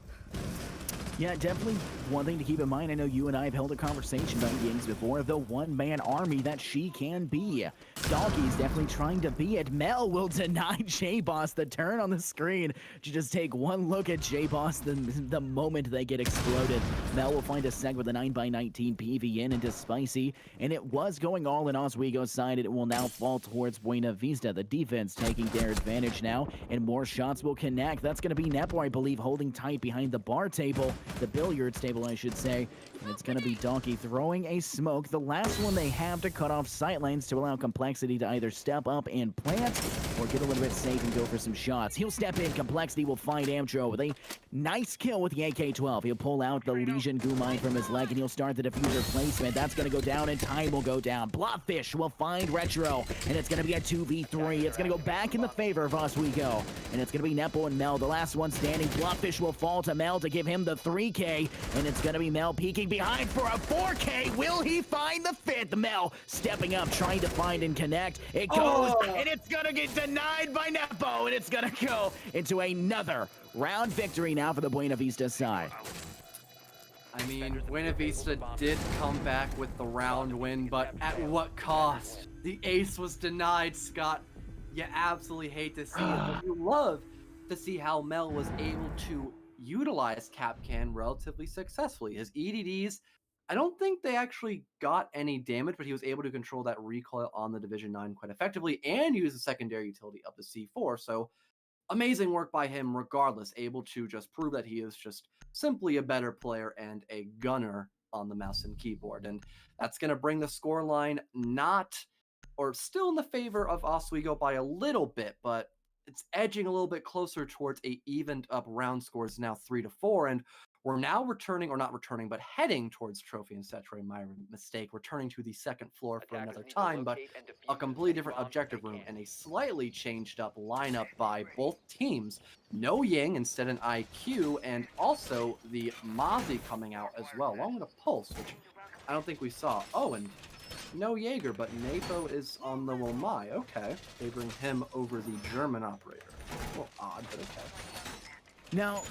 Yeah, definitely one thing to keep in mind. I know you and I have held a conversation about games before of the one-man army that she can be. Donkey's definitely trying to be it. Mel will deny J-Boss the turn on the screen. You just take one look at J-Boss the moment they get exploded. Mel will find a seg with a 9x19 PV into Spicy, and it was going all in Oswego's side. It will now fall towards Buena Vista. The defense taking their advantage now, and more shots will connect. That's going to be Nepo, I believe, holding tight behind the bar table, the billiards table, I should say. And it's going to be Donkey throwing a smoke. The last one they have to cut off sightlines to allow Complexity to either step up and plant or get a little bit safe and go for some shots. He'll step in. Complexity will find Amtro with a nice kill with the AK-12. He'll pull out the Legion goo mine from his leg, and he'll start the diffuser placement. That's going to go down, and time will go down. Blobfish will find Retro, and it's going to be a 2v3. It's going to go back in the favor of Oswego, and it's going to be Nepo and Mel, the last one standing. Blobfish will fall to Mel to give him the 3K, and it's going to be Mel peeking behind for a 4K. Will he find the 5th? Mel stepping up, trying to find and connect. It goes, and it's going to get denied by Nepo, and it's going to go into another round victory now for the Buena Vista side. I mean, Buena Vista did come back with the round win, but at what cost? The ace was denied, Scott. You absolutely hate to see it, but you love to see how Mel was able to utilize Capcan relatively successfully. His EDDs, I don't think they actually got any damage, but he was able to control that recoil on the Division 9 quite effectively and use the secondary utility of the C4. So amazing work by him regardless, able to just prove that he is just simply a better player and a gunner on the mouse and keyboard. And that's going to bring the scoreline still in the favor of Oswego by a little bit, but it's edging a little bit closer towards a evened up round scores now 3-4. And we're now heading towards trophy and statutory. My mistake. Returning to the second floor for another time, but a completely different objective room and a slightly changed up lineup by both teams. No Ying, instead an IQ, and also the Mozzie coming out as well, along with a Pulse, which I don't think we saw. Oh, and no Jaeger, but Napo is on the Womai. Okay, they bring him over the German operator. A little odd, but okay. Now,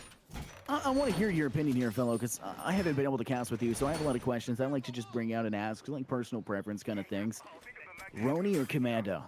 I want to hear your opinion here, fellow, because I haven't been able to cast with you, so I have a lot of questions I'd like to just bring out and ask, like personal preference kind of things. Roni or Commando?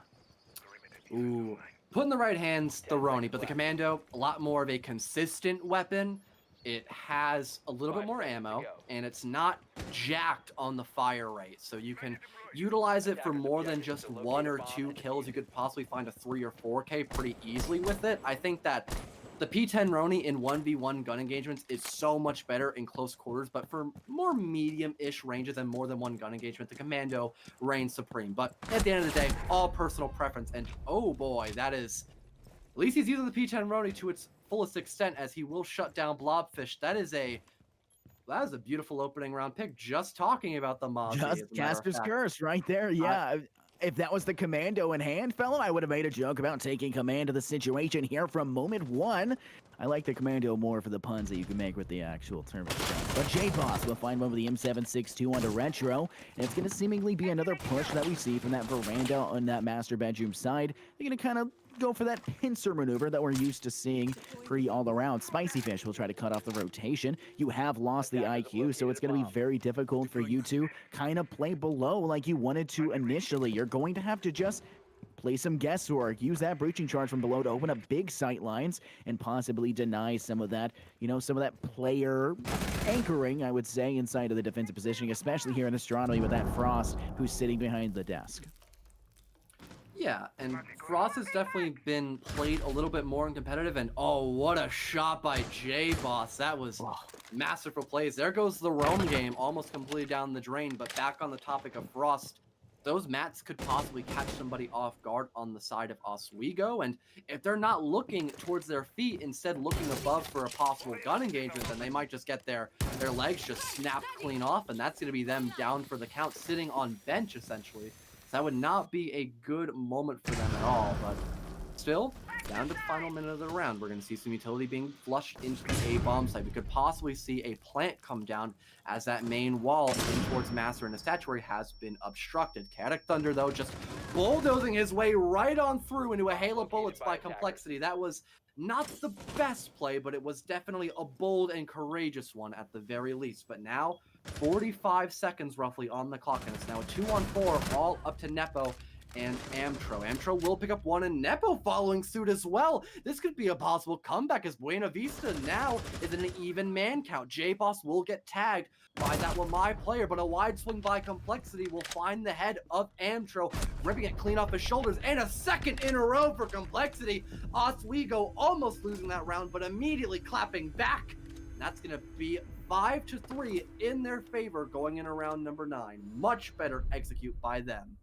Ooh, put in the right hands, the Roni, but the Commando, a lot more of a consistent weapon. It has a little bit more ammo, and it's not jacked on the fire rate, so you can utilize it for more than just 1 or 2 kills. You could possibly find a 3 or 4K pretty easily with it. I think that the P10 Roni in 1v1 gun engagements is so much better in close quarters, but for more medium-ish ranges and more than one gun engagement, the Commando reigns supreme. But at the end of the day, all personal preference, and oh boy, that is... At least he's using the P10 Roni to its fullest extent, as he will shut down Blobfish. That is a beautiful opening round pick. Just talking about the Mozzie. Just Caster's Curse right there. Yeah. If that was the Commando in hand, fellow, I would have made a joke about taking command of the situation here from moment one. I like the Commando more for the puns that you can make with the actual term. But J-Boss will find one with the M762 onto Retro, and it's going to seemingly be another push that we see from that veranda on that master bedroom side. They're going to kind of go for that pincer maneuver that we're used to seeing pretty all around. Spicy Fish will try to cut off the rotation. You have lost the IQ, so it's going to be very difficult for you to kind of play below like you wanted to initially. You're going to have to just play some guesswork, use that breaching charge from below to open up big sight lines and possibly deny some of that, some of that player anchoring, I would say, inside of the defensive positioning, especially here in Astronomy with that Frost who's sitting behind the desk. Yeah, and Frost has definitely been played a little bit more in competitive, and oh, what a shot by J-Boss. That was masterful plays. There goes the roam game, almost completely down the drain, but back on the topic of Frost, those mats could possibly catch somebody off guard on the side of Oswego, and if they're not looking towards their feet, instead looking above for a possible gun engagement, then they might just get their legs just snapped clean off, and that's going to be them down for the count, sitting on bench, essentially. That would not be a good moment for them at all, but still, down to the final minute of the round, we're going to see some utility being flushed into the A-bomb site. We could possibly see a plant come down as that main wall in towards Master and the Statuary has been obstructed. Chaotic Thunder, though, just bulldozing his way right on through into a hail of bullets by Complexity. That was not the best play, but it was definitely a bold and courageous one at the very least. But now, 45 seconds roughly on the clock, and it's now a 2-on-4, all up to Nepo and Amtro. Amtro will pick up one, and Nepo following suit as well. This could be a possible comeback as Buena Vista now is in an even man count. J-Boss will get tagged by that Wamai player, but a wide swing by Complexity will find the head of Amtro, ripping it clean off his shoulders, and a second in a row for Complexity. Oswego almost losing that round, but immediately clapping back. And that's going to be 5-3 in their favor going in round number 9. Much better execute by them.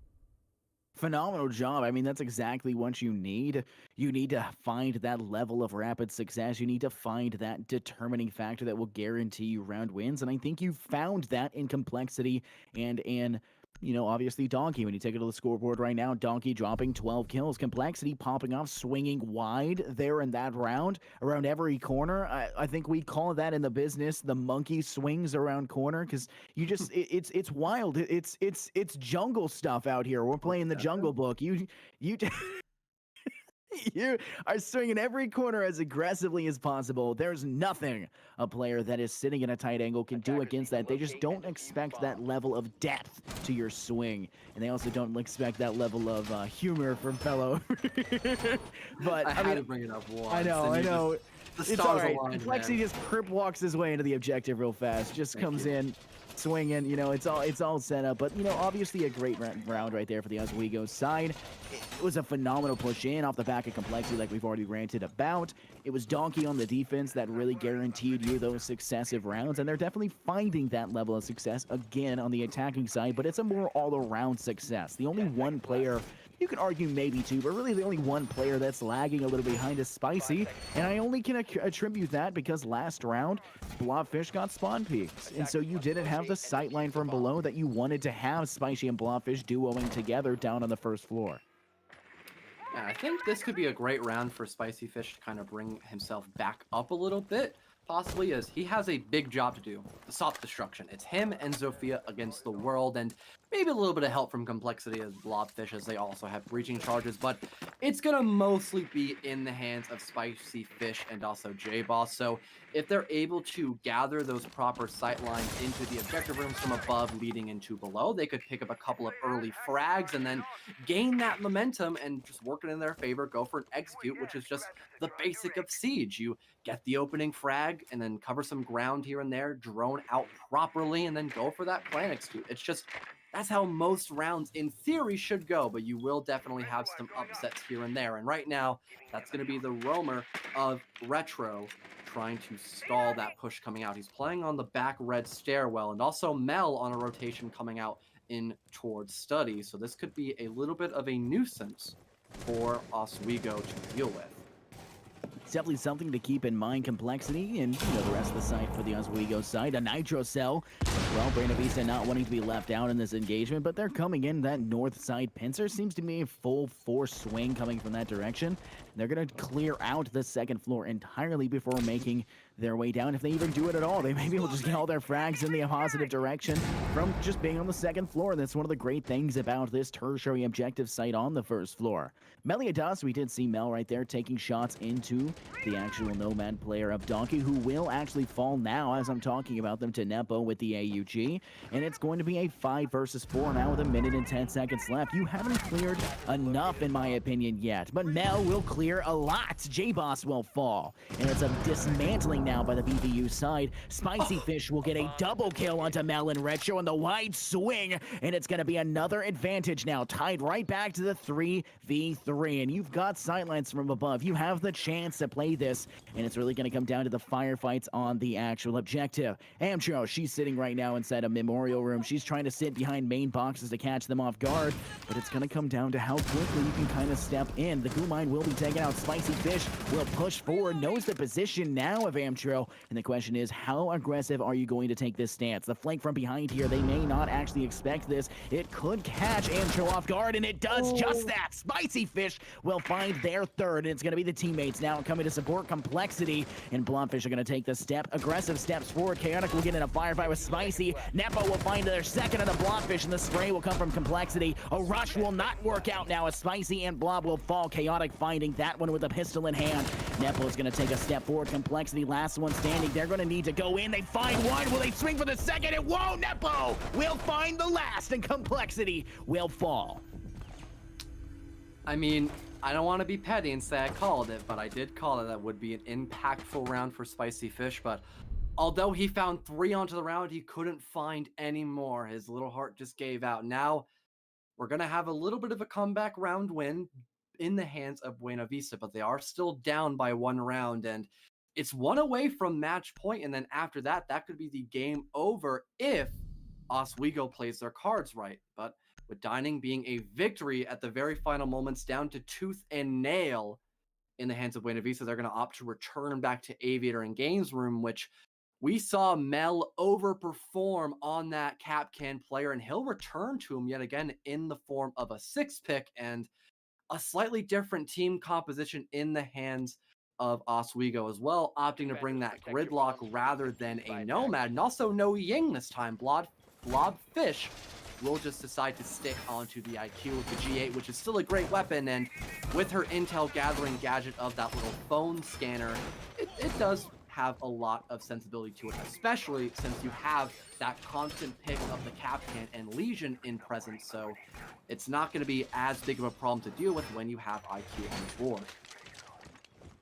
Phenomenal job. I mean, that's exactly what you need. You need to find that level of rapid success. You need to find that determining factor that will guarantee you round wins. And I think you found that in Complexity and in, you know, obviously Donkey. When you take it to the scoreboard right now, Donkey dropping 12 kills. Complexity popping off, swinging wide there in that round, around every corner. I think we call that in the business the monkey swings around corner, because you just it's wild. It's jungle stuff out here. We're playing the Jungle Book. You You are swinging every corner as aggressively as possible. There's nothing a player that is sitting in a tight angle can do against that. They just don't expect that level of depth to your swing. And they also don't expect that level of humor from fellow. But I mean, to bring it up once. I know. The It's all stars right. aligned, Complexity man. just crip walks his way into the objective real fast. Just comes in, swinging. You know, it's all set up. But you know, obviously a great round right there for the Oswego side. It was a phenomenal push in off the back of Complexity, like we've already ranted about. It was Donkey on the defense that really guaranteed you those successive rounds, and they're definitely finding that level of success again on the attacking side. But it's a more all-around success. The only one player, you could argue maybe two, but really the only one player that's lagging a little behind is Spicy, and I only can attribute that because last round, Blobfish got spawn peaks, and so you didn't have the sightline from below that you wanted to have Spicy and Blobfish duoing together down on the first floor. Yeah, I think this could be a great round for Spicy Fish to kind of bring himself back up a little bit, possibly, as he has a big job to do, the soft destruction. It's him and Zofia against the world, and maybe a little bit of help from Complexity as Blobfish, as they also have breaching charges, but it's going to mostly be in the hands of Spicy Fish and also J-Boss. So if they're able to gather those proper sight lines into the objective rooms from above leading into below, they could pick up a couple of early frags and then gain that momentum and just work it in their favor, go for an execute, which is just the basic of Siege. You get the opening frag and then cover some ground here and there, drone out properly, and then go for that plan execute. It's just, that's how most rounds in theory should go, but you will definitely have some upsets here and there. And right now, that's going to be the roamer of Retro trying to stall that push coming out. He's playing on the back red stairwell, and also Mel on a rotation coming out in towards Study. So this could be a little bit of a nuisance for Oswego to deal with. It's definitely something to keep in mind. Complexity and, you know, the rest of the side for the Oswego side. A Nitro Cell as well. Buena Vista not wanting to be left out in this engagement, but they're coming in that north side pincer. Seems to be a full force swing coming from that direction. They're going to clear out the second floor entirely before making their way down. If they even do it at all, they maybe will just get all their frags in the positive direction from just being on the second floor. That's one of the great things about this tertiary objective site on the first floor. Meliadas, we did see Mel right there taking shots into the actual Nomad player of Donkey, who will actually fall now as I'm talking about them to Nepo with the AUG. And it's going to be a 5 versus 4 now with 1 minute and 10 seconds left. You haven't cleared enough, in my opinion, yet. But Mel will clear a lot. J-Boss will fall. And it's a dismantling now by the BVU side. Spicy Fish will get a double kill onto Mel and Retro on the wide swing. And it's going to be another advantage now, tied right back to the 3v3. And you've got sightlines from above. You have the chance to play this. And it's really going to come down to the firefights on the actual objective. Amtro, she's sitting right now inside a memorial room. She's trying to sit behind main boxes to catch them off guard. But it's going to come down to how quickly you can kind of step in. The Goo Mine will be taken out. Spicy Fish will push forward, knows the position now of Amtro. Amtro. And the question is, how aggressive are you going to take this stance? The flank from behind here, they may not actually expect this. It could catch Amtro off guard, and it does just that. Spicy Fish will find their third, and it's going to be the teammates now coming to support Complexity, and Blobfish are going to take the aggressive steps forward. Chaotic will get in a firefight with Spicy. Nepo will find their second, and the Blobfish, and the spray will come from Complexity. A rush will not work out now as Spicy and Blob will fall. Chaotic finding that one with a pistol in hand. Nepo is going to take a step forward. Complexity, last one standing. They're going to need to go in. They find one. Will they swing for the second? It won't. Nepo will find the last, and Complexity will fall. I mean, I don't want to be petty and say I called it, but I did call it. That would be an impactful round for Spicy Fish, but although he found 3 onto the round, he couldn't find any more. His little heart just gave out. Now, we're going to have a little bit of a comeback round win in the hands of Buena Vista, but they are still down by 1 round, and it's 1 away from match point, and then after that, that could be the game over if Oswego plays their cards right. But with Dining being a victory at the very final moments, down to tooth and nail in the hands of Buena Vista, they're going to opt to return back to Aviator and Games Room, which we saw Mel overperform on that Capcan player, and he'll return to him yet again in the form of a 6-pick and a slightly different team composition in the hands of Oswego as well, opting to bring that Gridlock rather than a Nomad, and also no Ying this time. Blobfish will just decide to stick onto the IQ with the G8, which is still a great weapon, and with her intel gathering gadget of that little phone scanner, it does have a lot of sensibility to it, especially since you have that constant pick of the Capcan and Legion in presence, so it's not going to be as big of a problem to deal with when you have IQ on the board.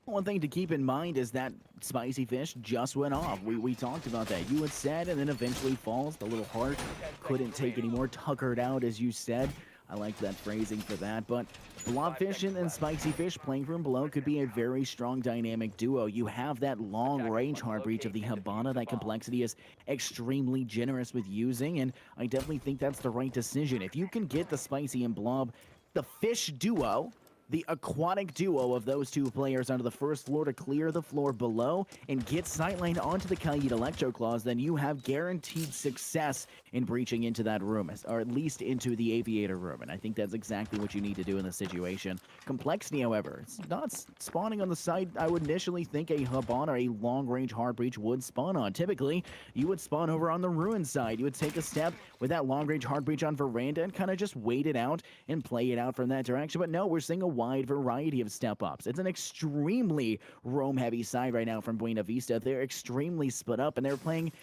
One thing to keep in mind is that Spicy Fish just went off. We talked about that. You had said, and then eventually falls. The little heart couldn't take any more, tuckered out, as you said. I like that phrasing for that. But Blobfish and Spicy Fish playing from below could be a very strong dynamic duo. You have that long-range hard breach of the Habana that Complexity is extremely generous with using, and I definitely think that's the right decision. If you can get the Spicy and Blob, the Fish duo, the aquatic duo of those 2 players onto the first floor to clear the floor below and get sightline onto the Kayid Electro Claws, then you have guaranteed success in breaching into that room, or at least into the Aviator room, and I think that's exactly what you need to do in this situation. Complexity, however, it's not spawning on the site I would initially think a Habana or a long-range hard breach would spawn on. Typically, you would spawn over on the Ruin side. You would take a step with that long-range hard breach on Veranda and kind of just wait it out and play it out from that direction, but no, we're seeing a wide variety of step-ups. It's an extremely roam-heavy side right now from Buena Vista. They're extremely split up, and they're playing,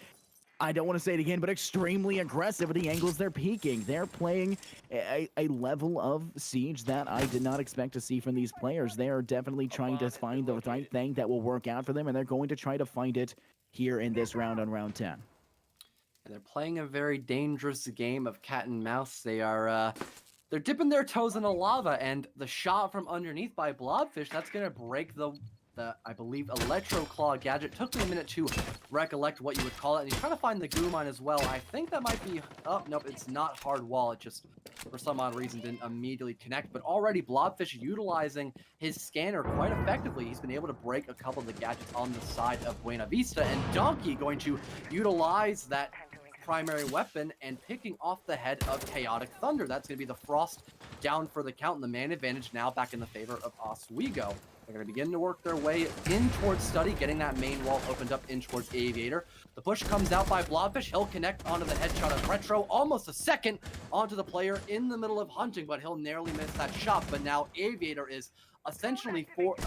I don't want to say it again, but extremely aggressive with the angles they're peaking. They're playing a level of Siege that I did not expect to see from these players. They are definitely trying to find the right thing that will work out for them, and they're going to try to find it here in this round on round 10. And they're playing a very dangerous game of cat and mouse. They're dipping their toes in the lava, and the shot from underneath by Blobfish, that's going to break the, I believe, Electro Claw gadget. Took me a minute to recollect what you would call it, and he's trying to find the goo mine as well. I think that might be, oh, nope, it's not hard wall. It just, for some odd reason, didn't immediately connect, but already Blobfish utilizing his scanner quite effectively. He's been able to break a couple of the gadgets on the side of Buena Vista, and Donkey going to utilize that primary weapon and picking off the head of Chaotic Thunder. That's going to be the Frost down for the count, and the man advantage now back in the favor of Oswego. They're going to begin to work their way in towards Study, getting that main wall opened up in towards Aviator. The push comes out by Blobfish. He'll connect onto the headshot of Retro, almost a second onto the player in the middle of hunting, but he'll narrowly miss that shot. But now Aviator is essentially for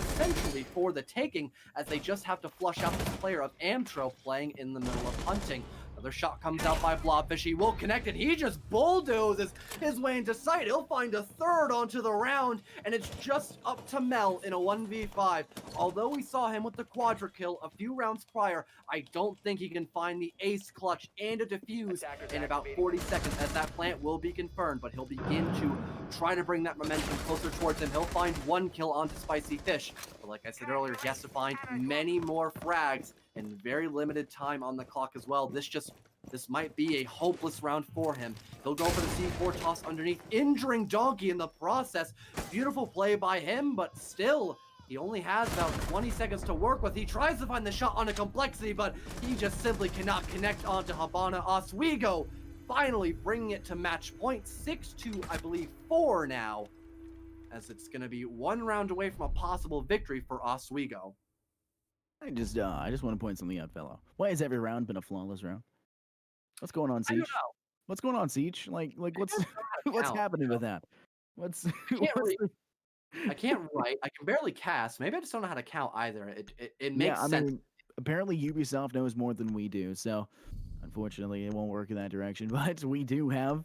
the taking, as they just have to flush out this player of Amtro playing in the middle of hunting. Another shot comes out by Blobfish. He will connect it. He just bulldozes his way into sight. He'll find a third onto the round, and it's just up to Mel in a 1v5. Although we saw him with the quadra kill a few rounds prior, I don't think he can find the ace clutch and a defuse in about 40 seconds, as that plant will be confirmed, but he'll begin to try to bring that momentum closer towards him. He'll find 1 kill onto Spicy Fish, but like I said earlier, he has to find many more frags and very limited time on the clock as well. This might be a hopeless round for him. He'll go for the C4 toss underneath, injuring Donkey in the process. Beautiful play by him, but still, He only has about 20 seconds to work with. He tries to find the shot on a complexity, but he just simply cannot connect onto Habana. Oswego finally bringing it to match point. 6-2, I believe, 4 now, as it's going to be 1 round away from a possible victory for Oswego. I just want to point something out, fellow. Why has every round been a flawless round? What's going on, I don't Siege? know. What's going on, Siege? Like what's what's happening with that? What's I can't write. I can barely cast. Maybe I just don't know how to count either. It makes yeah, I sense. mean, apparently Ubisoft knows more than we do, so unfortunately it won't work in that direction. But we do have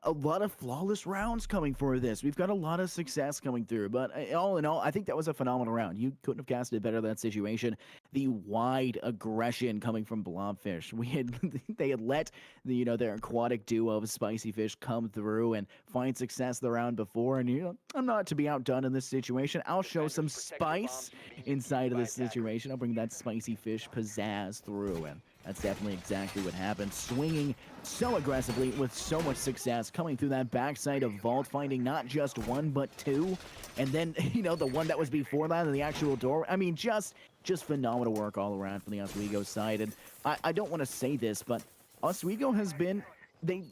a lot of flawless rounds coming for this. We've got a lot of success coming through. But all in all, I think that was a phenomenal round. You couldn't have casted better that situation. The wide aggression coming from Blobfish. They had let their aquatic duo of Spicy Fish come through and find success the round before. And I'm not to be outdone in this situation. I'll show some spice inside of this situation. I'll bring that Spicy Fish pizzazz through, and that's definitely exactly what happened. Swinging so aggressively with so much success, coming through that backside of Vault, finding not just one but two, and then the one that was before that in the actual door. I mean, just phenomenal work all around from the Oswego side. And I don't want to say this, but Oswego has been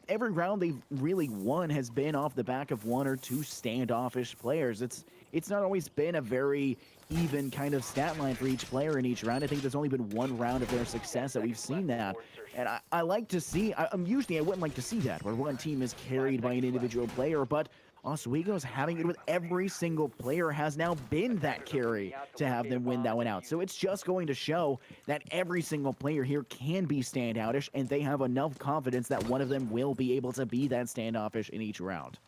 every round they've really won has been off the back of one or two standoffish players. It's not always been a very even kind of stat line for each player in each round. I think there's only been one round of their success that we've seen that. And I like to see, usually I wouldn't like to see that, where one team is carried by an individual player, but Oswego's having it with every single player has now been that carry to have them win that one out. So it's just going to show that every single player here can be standoutish, and they have enough confidence that one of them will be able to be that standoffish in each round.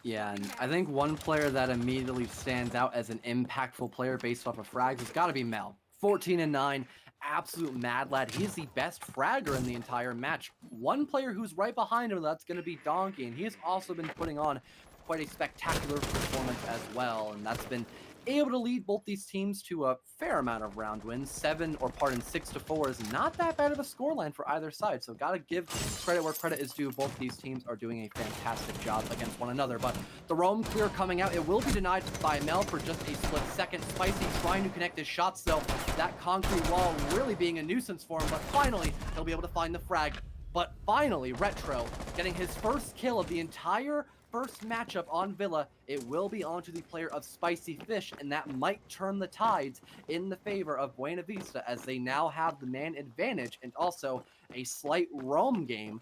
Yeah, and I think one player that immediately stands out as an impactful player based off of frags has got to be Mel. 14-9, absolute mad lad. He's the best fragger in the entire match. One player who's right behind him, that's going to be Donkey, and he has also been putting on quite a spectacular performance as well, and that's been able to lead both these teams to a fair amount of round wins. 6-4 is not that bad of a scoreline for either side, so gotta give credit where credit is due. Both these teams are doing a fantastic job against one another, but the roam clear coming out, it will be denied by Mel for just a split second. Spicy trying to connect his shots though, that concrete wall really being a nuisance for him, but finally he'll be able to find the frag. But finally, Retro getting his first kill of the entire first matchup on Villa. It will be onto the player of Spicy Fish, and that might turn the tides in the favor of Buena Vista, as they now have the man advantage and also a slight roam game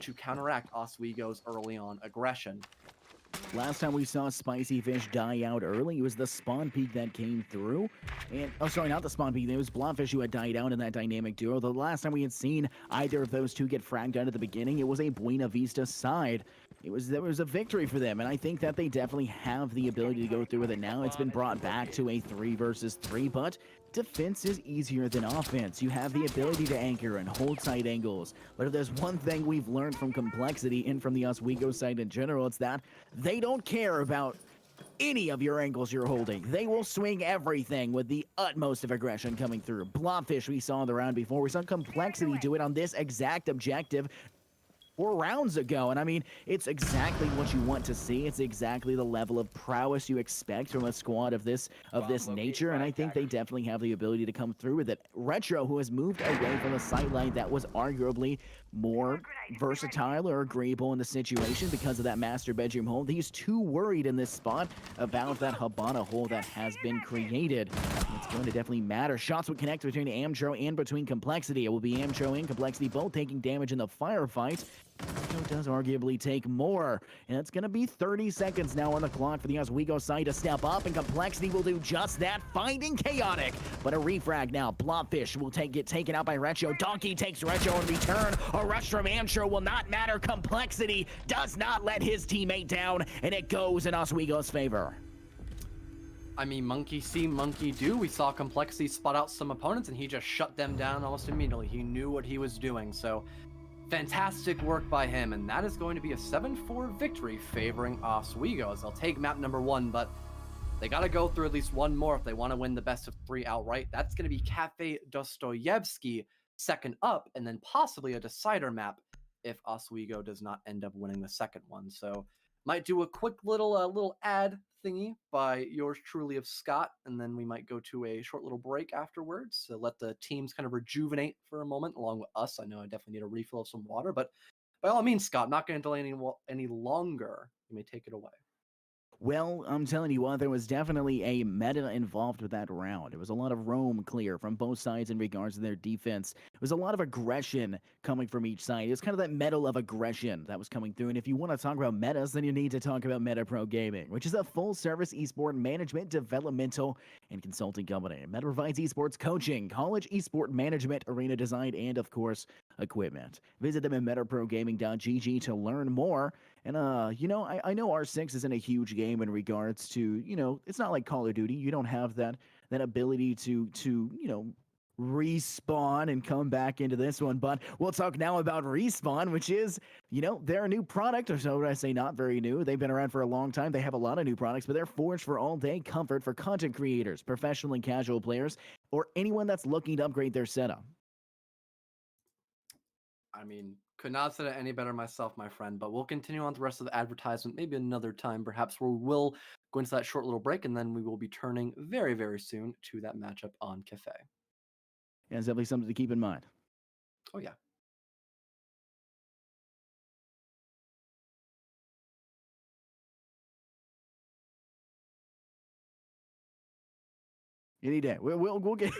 to counteract Oswego's early on aggression. Last time we saw Spicy Fish die out early, it was the spawn peak that came through. And, oh, sorry, not the spawn peak. It was Blobfish who had died out in that dynamic duo. The last time we had seen either of those two get fragged out at the beginning, it was a Buena Vista side. There was a victory for them, and I think that they definitely have the ability to go through with it now. It's been brought back to a 3 versus 3, but defense is easier than offense. You have the ability to anchor and hold side angles. But if there's one thing we've learned from Complexity and from the Oswego side in general, it's that they don't care about any of your angles you're holding. They will swing everything with the utmost of aggression coming through. Blobfish we saw in the round before. We saw Complexity do it on this exact objective 4 rounds ago, and I mean, it's exactly what you want to see. It's exactly the level of prowess you expect from a squad of this nature, and I think they definitely have the ability to come through with it. Retro, who has moved away from a sideline that was arguably more versatile or agreeable in the situation because of that master bedroom hold. He's too worried in this spot about that Habana hole that has been created. It's going to definitely matter. Shots would connect between Amtro and between Complexity. It will be Amtro and Complexity both taking damage in the firefight. Amtro does arguably take more, and it's going to be 30 seconds now on the clock for the Oswego side to step up, and Complexity will do just that, finding Chaotic. But a refrag now. Blobfish will get taken out by Retro. Donkey takes Retro in return. A rush from Amtro will not matter. Complexity does not let his teammate down, and it goes in Oswego's favor. I mean, monkey see, monkey do. We saw Complexity spot out some opponents, and he just shut them down almost immediately. He knew what he was doing, so fantastic work by him, and that is going to be a 7-4 victory favoring Oswego, as they'll take map number 1, but they got to go through at least one more if they want to win the best of 3 outright. That's going to be Cafe Dostoyevsky second up, and then possibly a decider map if Oswego does not end up winning the second one. So Might do a quick little ad thingy by yours truly of Scott, and then we might go to a short little break afterwards to let the teams kind of rejuvenate for a moment along with us. I know I definitely need a refill of some water, but by all means, Scott, not going to delay any longer. You may take it away. Well, I'm telling you what, there was definitely a meta involved with that round. It was a lot of roam clear from both sides in regards to their defense. It was a lot of aggression coming from each side. It was kind of that metal of aggression that was coming through. And if you want to talk about metas, then you need to talk about Meta Pro Gaming, which is a full-service esport management, developmental, and consulting company. Meta provides esports coaching, college esport management, arena design, and of course, equipment. Visit them at metaprogaming.gg to learn more. And I know R6 isn't a huge game in regards to, it's not like Call of Duty. You don't have that ability to respawn and come back into this one. But we'll talk now about Respawn, which is, they're a new product, or so would I say, not very new. They've been around for a long time. They have a lot of new products, but they're forged for all-day comfort for content creators, professional and casual players, or anyone that's looking to upgrade their setup. I mean, could not have said it any better myself, my friend, but we'll continue on the rest of the advertisement maybe another time, perhaps, where we will go into that short little break, and then we will be turning very, very soon to that matchup on Cafe. And it's definitely something to keep in mind. Oh, yeah. Any day. We'll get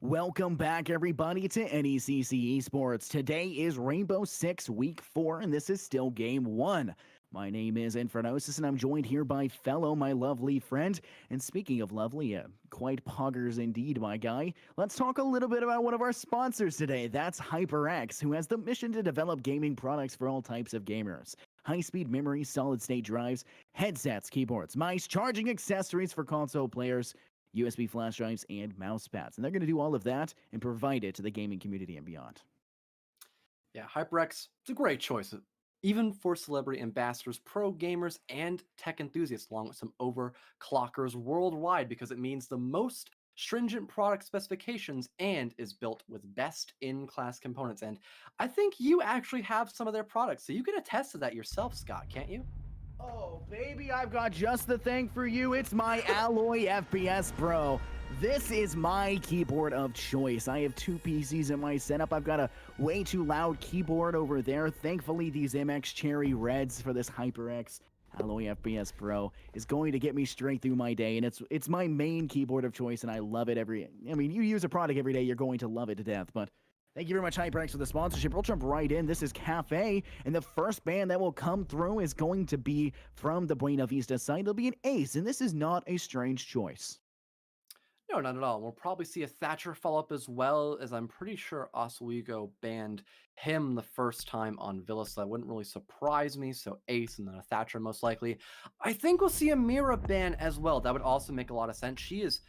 Welcome back, everybody, to NECC Esports. Today is Rainbow6 Week 4, and this is still Game 1. My name is Infernosis, and I'm joined here by my lovely friend. And speaking of lovely, quite poggers indeed, my guy. Let's talk a little bit about one of our sponsors today. That's HyperX, who has the mission to develop gaming products for all types of gamers. High-speed memory, solid-state drives, headsets, keyboards, mice, charging accessories for console players, USB flash drives, and mouse pads. And they're going to do all of that and provide it to the gaming community and beyond. Yeah, HyperX is a great choice, even for celebrity ambassadors, pro gamers, and tech enthusiasts, along with some overclockers worldwide, because it means the most stringent product specifications and is built with best-in-class components. And I think you actually have some of their products, so you can attest to that yourself, Scott, can't you? Oh, baby, I've got just the thing for you. It's my Alloy FPS Pro. This is my keyboard of choice. I have two PCs in my setup. I've got a way too loud keyboard over there. Thankfully, these MX Cherry Reds for this HyperX Alloy FPS Pro is going to get me straight through my day, and it's my main keyboard of choice, and I love it you use a product every day, you're going to love it to death, but thank you very much, HyperX, for the sponsorship. We'll jump right in. This is Cafe, and the first band that will come through is going to be from the Buena Vista side. It'll be an Ace, and this is not a strange choice. No, not at all. We'll probably see a Thatcher follow-up as well, as I'm pretty sure Oswego banned him the first time on Villa, so that wouldn't really surprise me. So Ace and then a Thatcher most likely. I think we'll see a Mira ban as well. That would also make a lot of sense. She is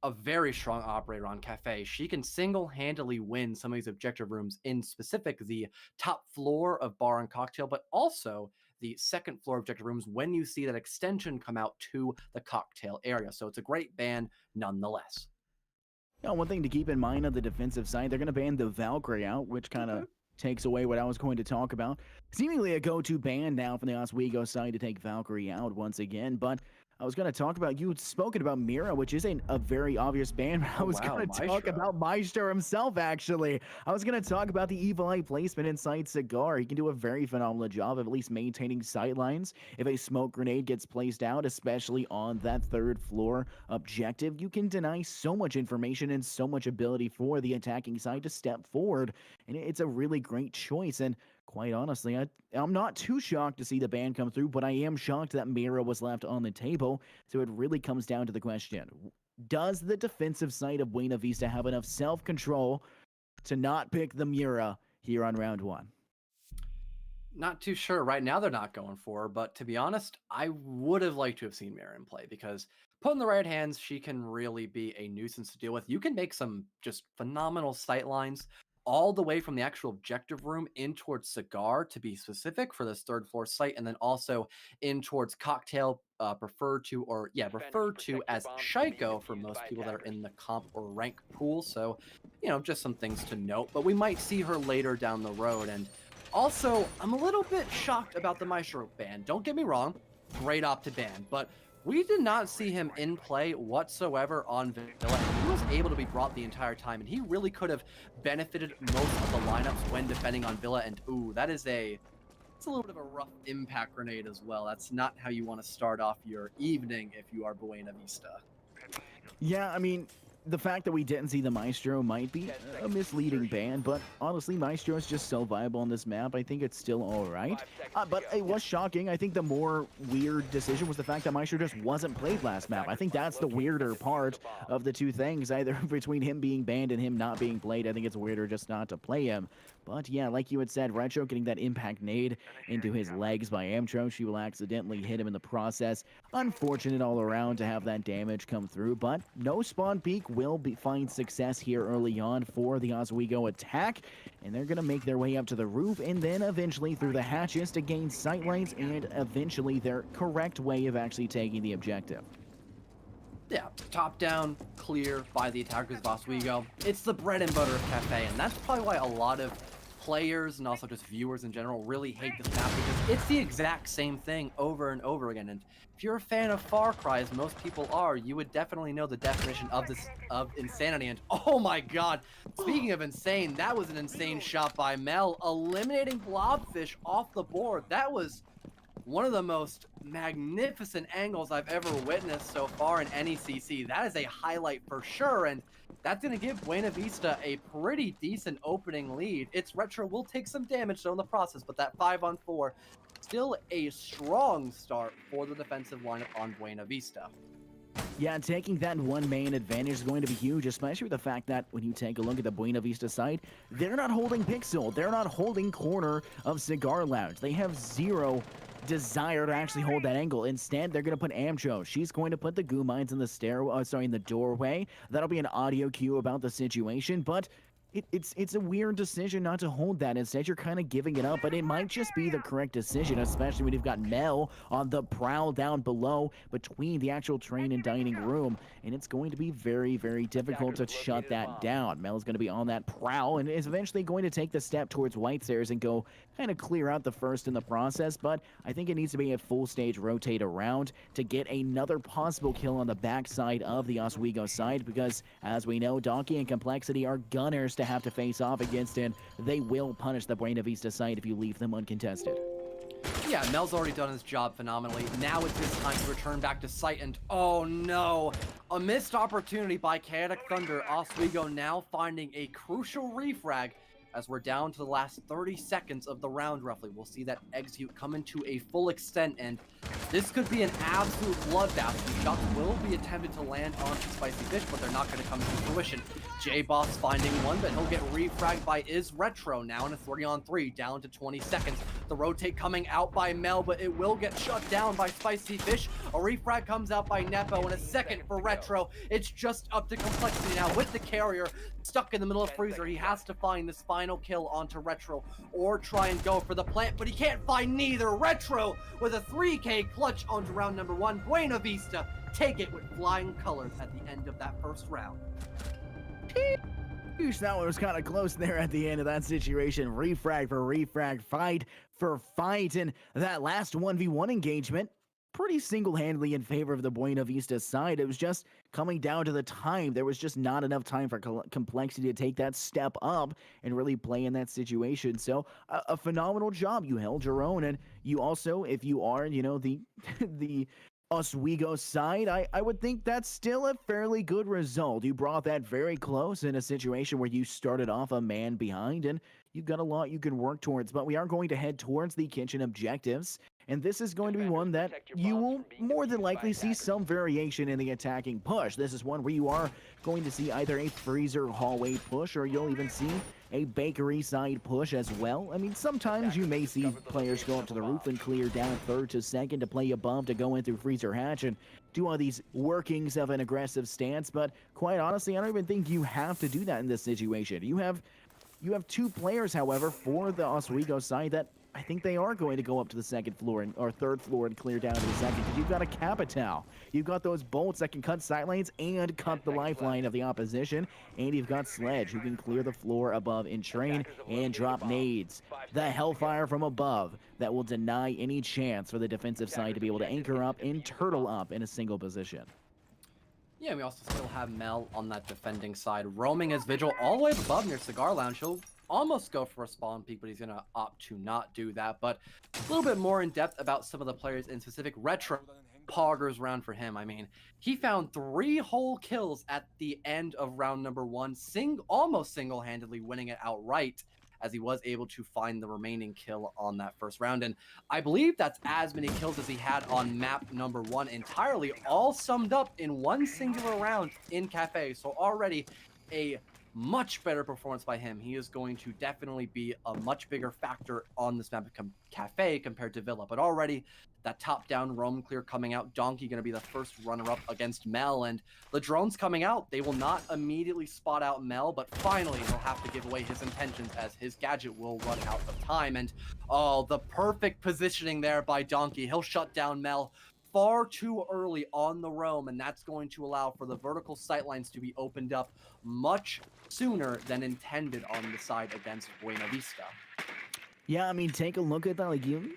a very strong operator on Cafe. She can single-handedly win some of these objective rooms, in specific the top floor of Bar and Cocktail, but also the second floor objective rooms when you see that extension come out to the cocktail area. So it's a great ban nonetheless. Now, one thing to keep in mind on the defensive side, they're going to ban the Valkyrie out, which kind of takes away what I was going to talk about. Seemingly a go-to ban now from the Oswego side to take Valkyrie out once again, but I was going to talk about, you had spoken about Mira, which isn't a very obvious ban, but I was going to talk about Maestro himself, actually. I was going to talk about the Evil Eye placement inside Cigar. He can do a very phenomenal job of at least maintaining sightlines. If a smoke grenade gets placed out, especially on that third floor objective, you can deny so much information and so much ability for the attacking side to step forward. And it's a really great choice. And quite honestly, I'm not too shocked to see the ban come through, but I am shocked that Mira was left on the table. So it really comes down to the question, does the defensive side of Buena Vista have enough self-control to not pick the Mira here on round 1? Not too sure. Right now they're not going for her, but to be honest, I would have liked to have seen Mira in play, because put in the right hands, she can really be a nuisance to deal with. You can make some just phenomenal sight lines all the way from the actual objective room in towards Cigar, to be specific, for this third floor site, and then also in towards Cocktail, referred to as Shaiko for most people that are in the comp or rank pool. So, just some things to note, but we might see her later down the road. And also, I'm a little bit shocked about the Maestro ban. Don't get me wrong, great op to ban, but we did not see him in play whatsoever on Villa. He was able to be brought the entire time, and he really could have benefited most of the lineups when defending on Villa. And ooh, it's a little bit of a rough impact grenade as well. That's not how you want to start off your evening if you are Buena Vista. Yeah, I mean, the fact that we didn't see the Maestro might be a misleading ban, but honestly, Maestro is just so viable on this map. I think it's still all right. But it was shocking. I think the more weird decision was the fact that Maestro just wasn't played last map. I think that's the weirder part of the two things, either between him being banned and him not being played. I think it's weirder just not to play him. But yeah, like you had said, Retro getting that impact nade into his legs by Amtro. She will accidentally hit him in the process. Unfortunate all around to have that damage come through, but no spawn peak will find success here early on for the Oswego attack. And they're going to make their way up to the roof and then eventually through the hatches to gain sightlines and eventually their correct way of actually taking the objective. Yeah, top down, clear by the attackers of Oswego. It's the bread and butter of Cafe, and that's probably why a lot of players and also just viewers in general really hate this map, because it's the exact same thing over and over again. And if you're a fan of Far Cry, as most people are, you would definitely know the definition of insanity. And oh my god, speaking of insane, that was an insane shot by Mel, eliminating Blobfish off the board. That was one of the most magnificent angles I've ever witnessed so far in NECC. That is a highlight for sure, and that's going to give Buena Vista a pretty decent opening lead. Its Retro will take some damage though in the process, but that 5-on-4, still a strong start for the defensive lineup on Buena Vista. Yeah, taking that one main advantage is going to be huge, especially with the fact that when you take a look at the Buena Vista side, they're not holding Pixel. They're not holding corner of Cigar Lounge. They have zero desire to actually hold that angle. Instead, they're going to put Amcho. She's going to put the goo mines in the in the doorway. That'll be an audio cue about the situation, but it's a weird decision not to hold that. Instead, you're kind of giving it up, but it might just be the correct decision, especially when you've got Mel on the prowl down below between the actual train and dining room, and it's going to be very, very difficult to shut that down. Mel's going to be on that prowl and is eventually going to take the step towards White Stairs and go kind of clear out the first in the process, but I think it needs to be a full stage rotate around to get another possible kill on the backside of the Oswego side, because as we know, Donkey and Complexity are gunners to have to face off against, and they will punish the Buena Vista side if you leave them uncontested. Yeah, Mel's already done his job phenomenally. Now it's his time to return back to site, and oh no! A missed opportunity by Chaotic Thunder. Oswego now finding a crucial refrag as we're down to the last 30 seconds of the round roughly. We'll see that execute come into a full extent, and this could be an absolute bloodbath. The shots will be attempted to land onto Spicy Fish, but they're not going to come to fruition. J-Boss finding one, but he'll get refragged by Is Retro, now in a 3-on-3, down to 20 seconds. The rotate coming out by Mel, but it will get shut down by Spicy Fish. A refrag comes out by Nepo, and a second for Retro. It's just up to Complexity now with the carrier stuck in the middle of Freezer. He has to find this final kill onto Retro or try and go for the plant, but he can't find neither. Retro with a 3K clutch onto round number 1. Buena Vista take it with flying colors at the end of that first round. That one was kind of close there at the end of that situation. Refrag for refrag, fight for fight, and that last 1v1 engagement pretty single-handedly in favor of the Buena Vista side. It was just coming down to the time. There was just not enough time for Complexity to take that step up and really play in that situation. So a phenomenal job. You held your own, and you also, if you are, the the Oswego side, I would think that's still a fairly good result. You brought that very close in a situation where you started off a man behind, and you've got a lot you can work towards. But we are going to head towards the kitchen objectives, and this is going to be one that you will more than likely see some variation in the attacking push. This is one where you are going to see either a freezer hallway push, or you'll even see a bakery side push as well. I mean, sometimes you may see players go up to the roof and clear down third to second to play above to go in through freezer hatch and do all these workings of an aggressive stance, but quite honestly, I don't even think you have to do that in this situation. You have two players, however, for the Oswego side that I think they are going to go up to the second floor or third floor and clear down to the second, because you've got a Capital. You've got those bolts that can cut sight lanes and cut the lifeline of the opposition, and you've got Sledge, who can clear the floor above in train and drop nades. The Hellfire from above that will deny any chance for the defensive side to be able to anchor up and turtle up in a single position. Yeah, we also still have Mel on that defending side, roaming as Vigil all the way above near Cigar Lounge. He'll almost go for a spawn peek, but he's going to opt to not do that. But a little bit more in depth about some of the players in specific. Retro poggers round for him. I mean, he found 3 whole kills at the end of round number 1, almost single-handedly winning it outright, as he was able to find the remaining kill on that first round. And I believe that's as many kills as he had on map number 1 entirely, all summed up in one singular round in Cafe. So already a much better performance by him. He is going to definitely be a much bigger factor on this map Cafe compared to Villa. But already that top-down roam clear coming out. Donkey going to be the first runner-up against Mel, and the drones coming out. They will not immediately spot out Mel, but finally he'll have to give away his intentions as his gadget will run out of time. And oh, the perfect positioning there by Donkey. He'll shut down Mel far too early on the roam, and that's going to allow for the vertical sightlines to be opened up much sooner than intended on the side against Buena Vista. Yeah, I mean, take a look at that. Like, you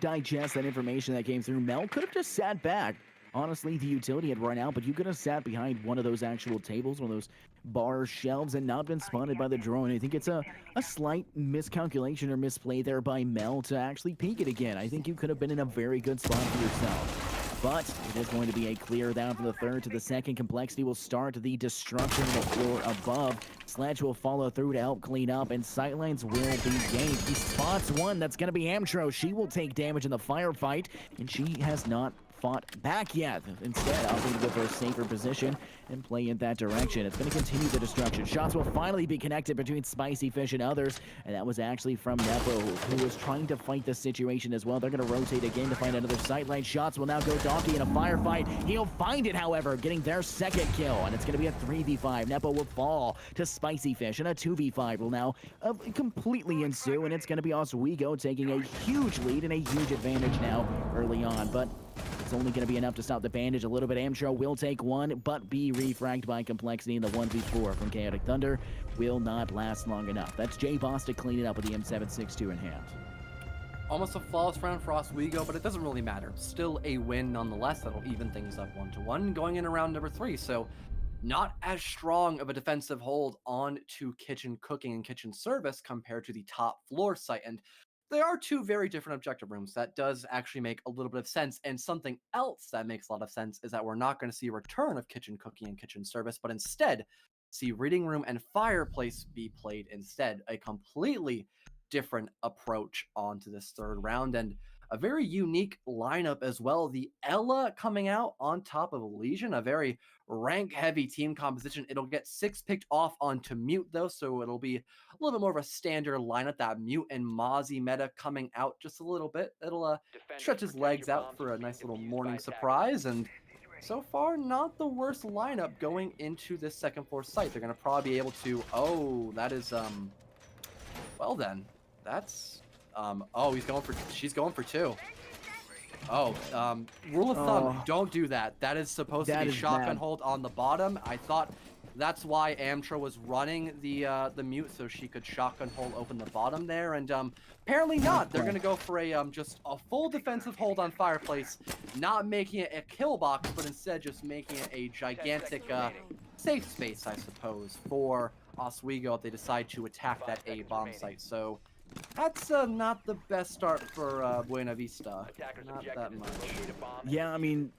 digest that information that came through. Mel could have just sat back, honestly, the utility had run out, but you could have sat behind one of those actual tables, one of those bar shelves, and not been spotted by the drone. I think it's a slight miscalculation or misplay there by Mel to actually peek it again. I think you could have been in a very good spot for yourself. But it is going to be a clear down from the third to the second. Complexity will start the destruction of the floor above. Sledge will follow through to help clean up, and sightlines will be gained. He spots one. That's going to be Amtro. She will take damage in the firefight, and she has not fought back yet. Instead, opting to go for a safer position and play in that direction. It's going to continue the destruction. Shots will finally be connected between Spicy Fish and others, and that was actually from Nepo, who was trying to fight the situation as well. They're going to rotate again to find another sightline. Shots will now go Donkey in a firefight. He'll find it, however, getting their second kill, and it's going to be a 3v5. Nepo will fall to Spicy Fish, and a 2v5 will now completely ensue, and it's going to be Oswego taking a huge lead and a huge advantage now early on, but it's only going to be enough to stop the bandage a little bit. Amtro will take one, but be refragged by Complexity, and the 1v4 from Chaotic Thunder will not last long enough. That's J-Boss to clean it up with the M762 in hand. Almost a flawless round for Oswego, but it doesn't really matter. Still a win nonetheless. That'll even things up 1-1 going in round number 3. So not as strong of a defensive hold on to Kitchen Cooking and Kitchen Service compared to the top floor site. And they are two very different objective rooms. That does actually make a little bit of sense. And something else that makes a lot of sense is that we're not going to see a return of Kitchen Cooking and Kitchen Service, but instead see Reading Room and Fireplace be played instead. A completely different approach onto this third round, and a very unique lineup as well. The Ella coming out on top of Elysian, a very rank-heavy team composition. It'll get 6 picked off onto Mute, though, so it'll be a little bit more of a standard lineup. That Mute and Mozzie meta coming out just a little bit. It'll stretch his legs out for a nice little morning surprise, and so far, not the worst lineup going into this second floor site. They're going to probably be able to... Oh, that is... Well, then. That's... Oh, she's going for 2. Oh, rule of thumb, don't do that. That is supposed to be shotgun hold on the bottom. I thought that's why Amtro was running the Mute, so she could shotgun hold open the bottom there, and apparently not. They're gonna go for a just a full defensive hold on Fireplace, not making it a kill box, but instead just making it a gigantic safe space, I suppose, for Oswego if they decide to attack that A bomb site. So that's not the best start for Buena Vista. Not that much. Yeah, I mean,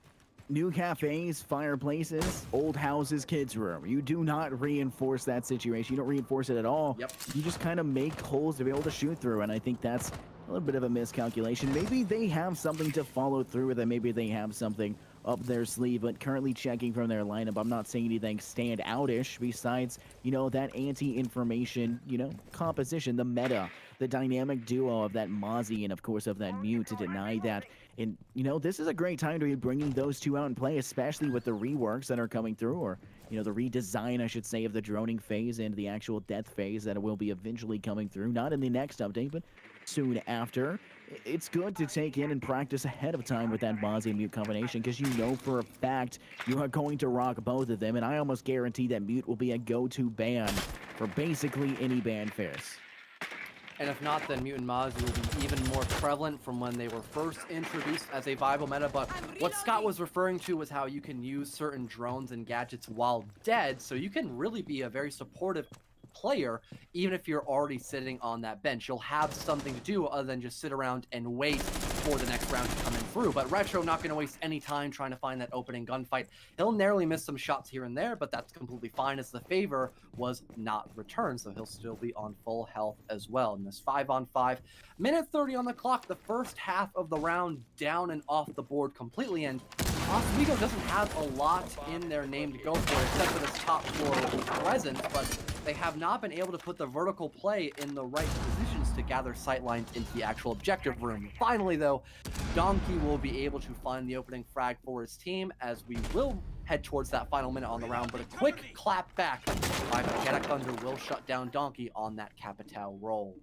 new cafes, fireplaces, old houses, kids' room. You do not reinforce that situation. You don't reinforce it at all. Yep. You just kind of make holes to be able to shoot through, and I think that's a little bit of a miscalculation. Maybe they have something to follow through with, and maybe they have something up their sleeve, but currently checking from their lineup, I'm not saying anything stand outish besides, you know, that anti-information, you know, composition, the meta, the dynamic duo of that Mozzie and, of course, of that Mute to deny that. And, you know, this is a great time to be bringing those two out and play, especially with the reworks that are coming through, or, you know, the redesign, I should say, of the droning phase and the actual death phase that will be eventually coming through, not in the next update, but soon after. It's good to take in and practice ahead of time with that Mozzie and Mute combination, because you know for a fact you are going to rock both of them, and I almost guarantee that Mute will be a go-to ban for basically any ban phase. And if not, then Mute and Mozzie will be even more prevalent from when they were first introduced as a viable meta. But what Scott was referring to was how you can use certain drones and gadgets while dead, so you can really be a very supportive player even if you're already sitting on that bench. You'll have something to do other than just sit around and wait for the next round to come in through. But Retro not going to waste any time trying to find that opening gunfight. He'll narrowly miss some shots here and there, but that's completely fine as the favor was not returned, so he'll still be on full health as well. In this 5-on-5, minute 30 on the clock, the first half of the round down and off the board completely, and Oswego doesn't have a lot in their name to go for except for this top floor presence, but they have not been able to put the vertical play in the right positions to gather sightlines into the actual objective room. Finally, though, Donkey will be able to find the opening frag for his team as we will head towards that final minute on the round, but a quick clap back by Mechanic Thunder will shut down Donkey on that Capital roll.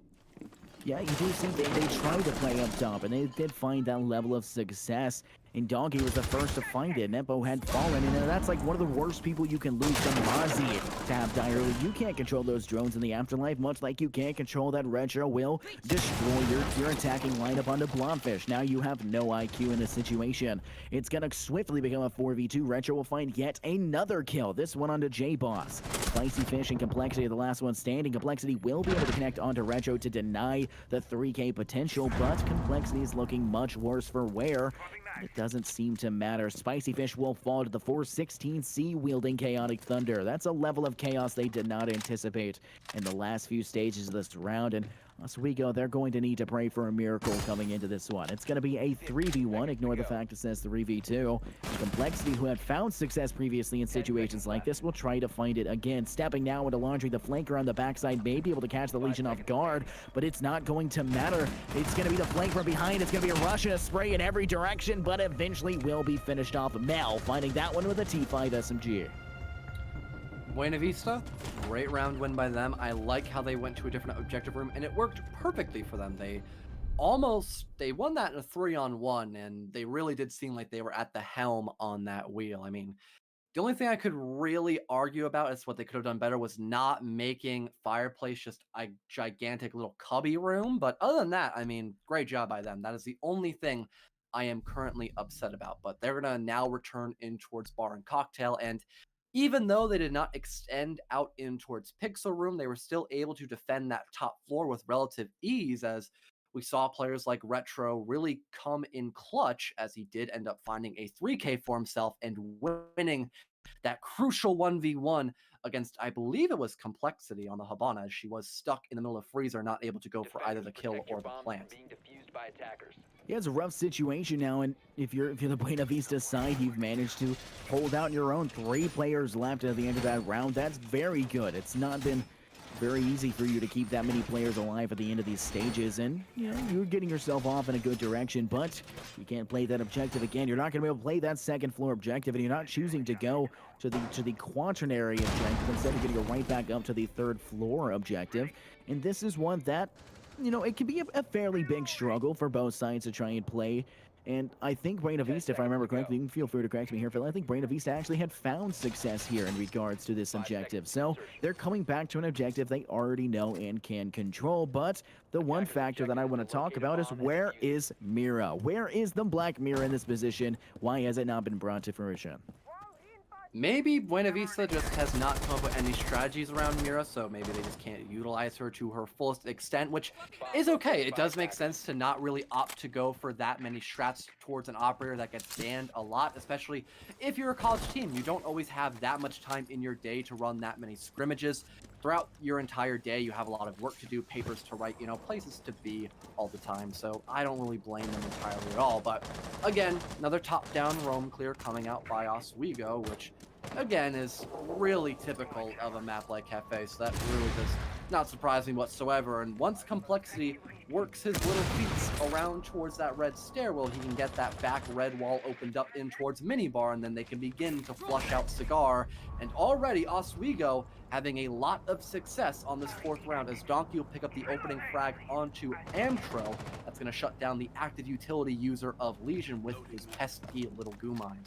Yeah, you do see they tried to play up top, and they did find that level of success. and Donkey was the first to find it. Nepo had fallen, and that's like one of the worst people you can lose to Mozzie to have die early. You can't control those drones in the afterlife, much like you can't control that Retro will destroy your attacking lineup onto Blobfish. Now you have no IQ in this situation. It's going to swiftly become a 4v2. Retro will find yet another kill, this one onto J-Boss. Spicy Fish and Complexity are the last one standing. Complexity will be able to connect onto Retro to deny the 3K potential, but Complexity is looking much worse for wear. It doesn't seem to matter. Spicy Fish will fall to the 416C wielding Chaotic Thunder. That's a level of chaos they did not anticipate in the last few stages of this round, and Oswego, they're going to need to pray for a miracle coming into this one. It's going to be a 3v1. Ignore the fact it says 3v2. Complexity, who had found success previously in situations like this, will try to find it again. Stepping now into Laundry, the flanker on the backside may be able to catch the Legion off guard, but it's not going to matter. It's going to be the flank from behind. It's going to be a rush and a spray in every direction, but eventually will be finished off. Mel finding that one with a T5 SMG. Buena Vista, great round win by them. I like how they went to a different objective room, and it worked perfectly for them. They won that in a 3-on-1, and they really did seem like they were at the helm on that wheel. I mean, the only thing I could really argue about is what they could have done better was not making Fireplace just a gigantic little cubby room. But other than that, I mean, great job by them. That is the only thing I am currently upset about. But they're going to now return in towards Bar and Cocktail, and even though they did not extend out in towards Pixel Room, they were still able to defend that top floor with relative ease, as we saw players like Retro really come in clutch, as he did end up finding a 3K for himself and winning that crucial 1v1 against, I believe it was Complexity on the Habana, as she was stuck in the middle of Freezer, not able to go for either the kill or the plant. Yeah, it's a rough situation now, and if you're the Buena Vista side, you've managed to hold out your own. 3 players left at the end of that round. That's very good. It's not been very easy for you to keep that many players alive at the end of these stages, and you're getting yourself off in a good direction, but you can't play that objective again. You're not going to be able to play that second floor objective, and you're not choosing to go to the quaternary objective. Instead, you're going to go right back up to the 3rd floor objective, and this is one that it can be a fairly big struggle for both sides to try and play. And I think Buena Vista, if I remember correctly, you can feel free to correct me here, Phil, I think Buena Vista actually had found success here in regards to this objective. So they're coming back to an objective they already know and can control. But the one factor that I want to talk about is, where is Mira? Where is the Black Mira in this position? Why has it not been brought to fruition? Maybe Buena Vista just has not come up with any strategies around Mira, so maybe they just can't utilize her to her fullest extent, which is okay. It does make sense to not really opt to go for that many strats towards an operator that gets banned a lot, especially if you're a college team. You don't always have that much time in your day to run that many scrimmages. Throughout your entire day, you have a lot of work to do, papers to write, places to be all the time. So I don't really blame them entirely at all. But again, another top-down roam clear coming out by Oswego, which again is really typical of a map like Cafe. So that really does not surprise me whatsoever. And once Complexity works his little feet around towards that red stairwell, he can get that back red wall opened up in towards Minibar, and then they can begin to flush out Cigar. And already Oswego having a lot of success on this 4th round, as Donkey will pick up the opening frag onto Amtro. That's going to shut down the active utility user of Legion with his pesky little goo mine.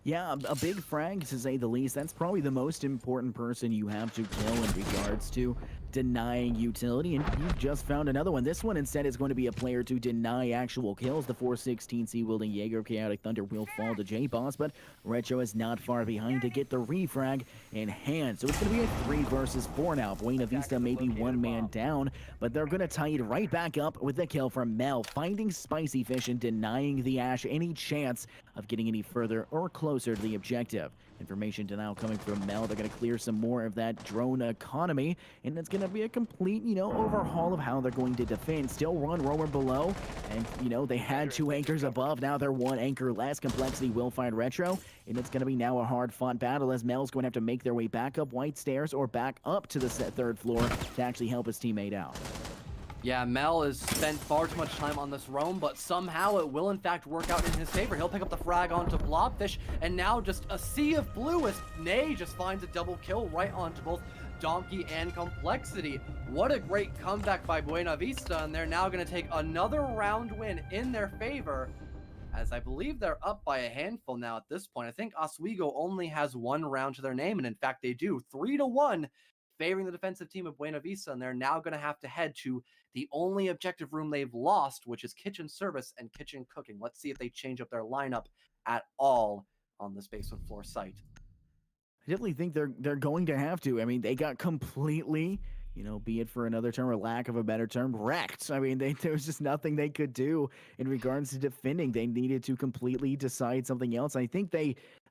Yeah, a big frag, to say the least. That's probably the most important person you have to kill in regards to denying utility, and you've just found another one. This one instead is going to be a player to deny actual kills. The 416C wielding Jaeger Chaotic Thunder will fall to J-Boss, but Retro is not far behind to get the refrag in hand. So it's going to be a 3 versus 4 now. Buena Vista may be 1 man down, but they're going to tie it right back up with the kill from Mel, finding Spicy Fish and denying the Ash any chance of getting any further or closer to the objective. Information to now coming from Mel. They're going to clear some more of that drone economy, and it's going to be a complete, overhaul of how they're going to defend. Still run roamer below, and, they had 2 anchors above. Now they're 1 anchor less. Complexity will find Retro, and it's going to be now a hard-fought battle, as Mel's going to have to make their way back up White Stairs or back up to the 3rd floor to actually help his teammate out. Yeah, Mel has spent far too much time on this roam, but somehow it will in fact work out in his favor. He'll pick up the frag onto Blobfish, and now just a sea of blue as Nay just finds a double kill right onto both Donkey and Complexity. What a great comeback by Buena Vista, and they're now going to take another round win in their favor, as I believe they're up by a handful now at this point. I think Oswego only has 1 round to their name, and in fact they do, 3-1, favoring the defensive team of Buena Vista, and they're now going to have to head to the only objective room they've lost, which is kitchen service and kitchen cooking. Let's see if they change up their lineup at all on this basement floor site. I definitely think they're going to have to. I mean, they got completely, be it for another term or lack of a better term, wrecked. I mean, there was just nothing they could do in regards to defending. They needed to completely decide something else. I think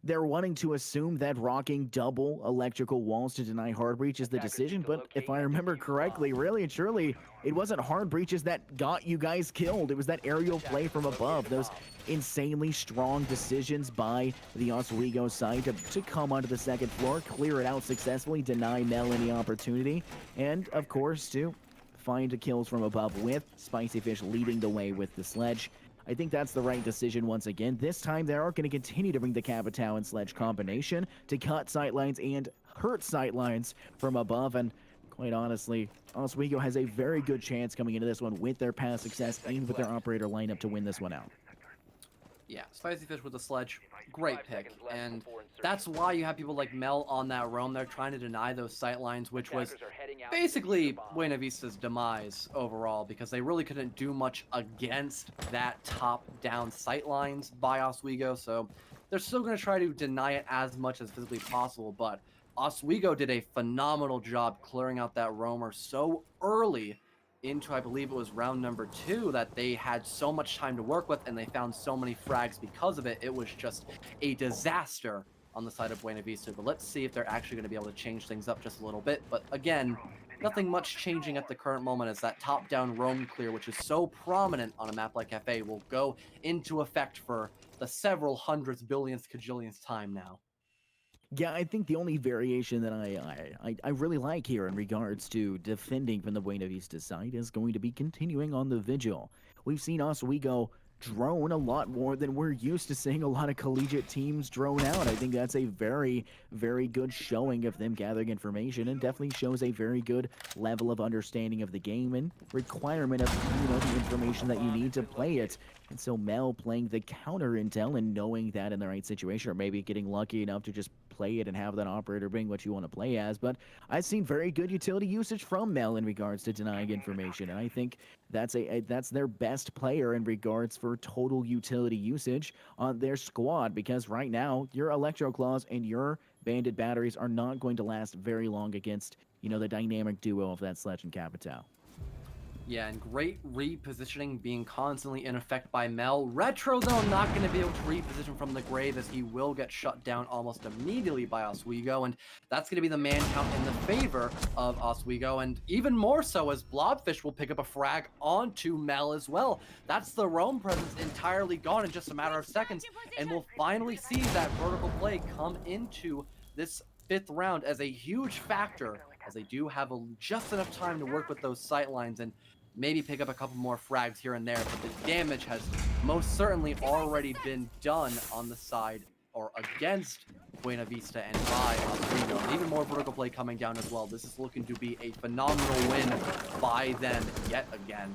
they're wanting to assume that rocking double electrical walls to deny hard breach is the decision. But if I remember correctly, really and truly, it wasn't hard breaches that got you guys killed. It was that aerial play from above. Those insanely strong decisions by the Oswego side to come onto the second floor, clear it out successfully, deny Mel any opportunity, and of course to find kills from above with Spicy Fish leading the way with the sledge. I think that's the right decision once again. This time they are going to continue to bring the Capitao and Sledge combination to cut sightlines and hurt sightlines from above, and quite honestly, Oswego has a very good chance coming into this one with their past success and with their operator lineup to win this one out. Yeah, Spicy Fish with the sledge, great pick, and that's why you have people like Mel on that roam. They're trying to deny those sightlines, which was basically Buena Vista's demise overall, because they really couldn't do much against that top-down sightlines by Oswego, so they're still going to try to deny it as much as physically possible, but Oswego did a phenomenal job clearing out that roamer so early into, I believe it was round number 2, that they had so much time to work with, and they found so many frags because of it. It was just a disaster on the side of Buena Vista. But let's see if they're actually going to be able to change things up just a little bit. But again, nothing much changing at the current moment, as that top-down roam clear, which is so prominent on a map like FA, will go into effect for the several hundredths, billionth, cajillionth time now. Yeah, I think the only variation that I really like here in regards to defending from the Buena Vista side is going to be continuing on the vigil. We've seen Oswego drone a lot more than we're used to seeing a lot of collegiate teams drone out. I think that's a very, very good showing of them gathering information, and definitely shows a very good level of understanding of the game and requirement of, the information that you need to play it. And so Mel playing the counter intel and knowing that in the right situation, or maybe getting lucky enough to just play it and have that operator bring what you want to play as. But I've seen very good utility usage from Mel in regards to denying information, and I think that's that's their best player in regards for total utility usage on their squad, because right now your Electro Claws and your Bandit batteries are not going to last very long against, the dynamic duo of that Sledge and Capitao. Yeah, and great repositioning being constantly in effect by Mel. Retro, though, not going to be able to reposition from the grave, as he will get shut down almost immediately by Oswego, and that's going to be the man count in the favor of Oswego, and even more so as Blobfish will pick up a frag onto Mel as well. That's the roam presence entirely gone in just a matter of seconds, and we'll finally see that vertical play come into this 5th round as a huge factor, as they do have just enough time to work with those sightlines and maybe pick up a couple more frags here and there, but the damage has most certainly already been done on the side or against Buena Vista and by Oswego. And even more vertical play coming down as well. This is looking to be a phenomenal win by them yet again.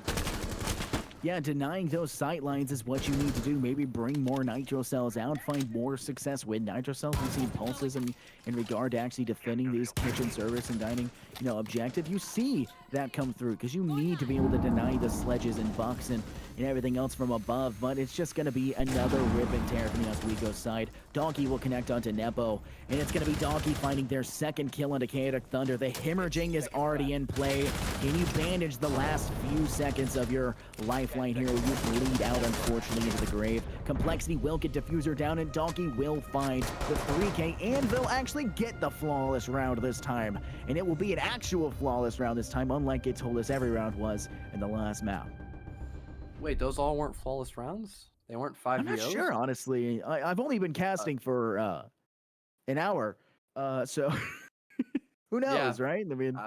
Yeah, denying those sightlines is what you need to do. Maybe bring more Nitro Cells out, find more success with Nitro Cells. We've seen pulses in regard to actually defending these kitchen service and dining, objective. You see that come through, because you need to be able to deny the sledges and bucks and everything else from above, but it's just going to be another rip and tear from the Oswego side. Donkey will connect onto Nepo, and it's going to be Donkey finding their 2nd kill onto Chaotic Thunder. The hemorrhaging is already in play. Can you bandage the last few seconds of your lifeline here? You bleed out, unfortunately, into the grave. Complexity will get Diffuser down, and Donkey will find the 3K, and they'll actually get the flawless round this time. And it will be an actual flawless round this time, unlike it told us every round was in the last map. Wait, those all weren't flawless rounds? They weren't 5 I'm not VOs? sure, honestly. I've only been casting for an hour, so who knows, right? I mean,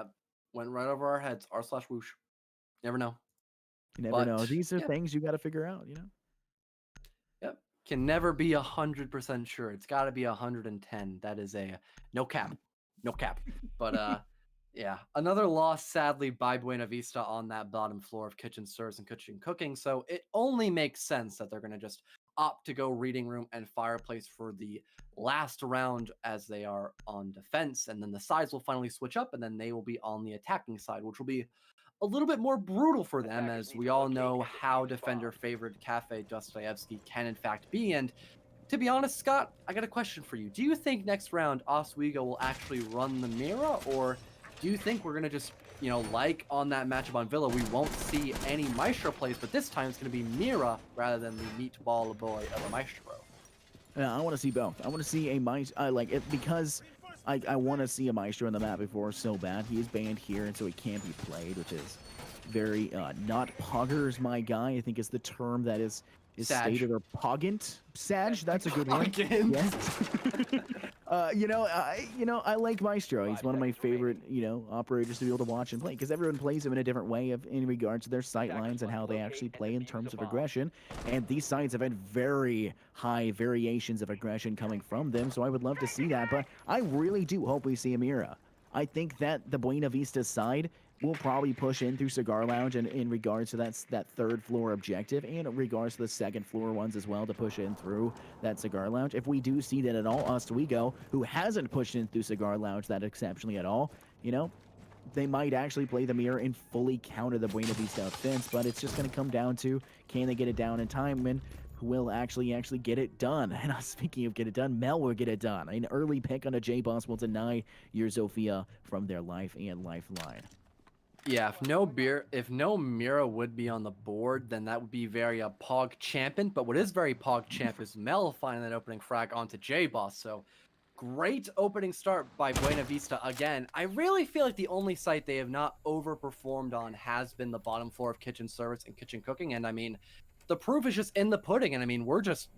went right over our heads. R/whoosh. Never know. You never know. These are things you got to figure out, Yep. Can never be 100% sure. It's got to be 110. That is a no cap. No cap. But Yeah, another loss, sadly, by Buena Vista on that bottom floor of kitchen serves and kitchen cooking. So it only makes sense that they're going to just opt to go reading room and fireplace for the last round as they are on defense. And then the sides will finally switch up and then they will be on the attacking side, which will be a little bit more brutal for them, as we all know how defender favored Cafe Dostoevsky can in fact be. And to be honest, Scott, I got a question for you. Do you think next round Oswego will actually run the Mira, or do you think we're going to just, like on that matchup on Villa, we won't see any Maestro plays, but this time it's going to be Mira rather than the meatball boy of a Maestro? I want to see both. I want to see a Maestro, because I want to see a Maestro on the map before so bad. He is banned here, and so he can't be played, which is very, not Poggers, my guy, I think is the term that is stated, or Poggant? Sag, that's a good one. Yes. I like Maestro. He's one of my favorite, operators to be able to watch and play, because everyone plays him in a different way in regards to their sight lines and how they actually play in terms of aggression. And these sides have had very high variations of aggression coming from them, so I would love to see that. But I really do hope we see a Mira. I think that the Buena Vista side will probably push in through Cigar Lounge and in regards to that third floor objective, and in regards to the second floor ones as well, to push in through that Cigar Lounge. If we do see that at all, Oswego, who hasn't pushed in through Cigar Lounge that exceptionally at all, they might actually play the Mirror and fully counter the Buena Vista offense, but it's just going to come down to, can they get it down in time, and who will actually get it done. And speaking of get it done, Mel will get it done. An early pick on a J-Boss will deny your Zofia from their life and lifeline. Yeah, if no Mira would be on the board, then that would be very Pog champion. But what is very Pog champ is Mel finding that opening frag onto J-Boss. So great opening start by Buena Vista again. I really feel like the only site they have not overperformed on has been the bottom floor of kitchen service and kitchen cooking. And I mean, the proof is just in the pudding. And I mean, we're just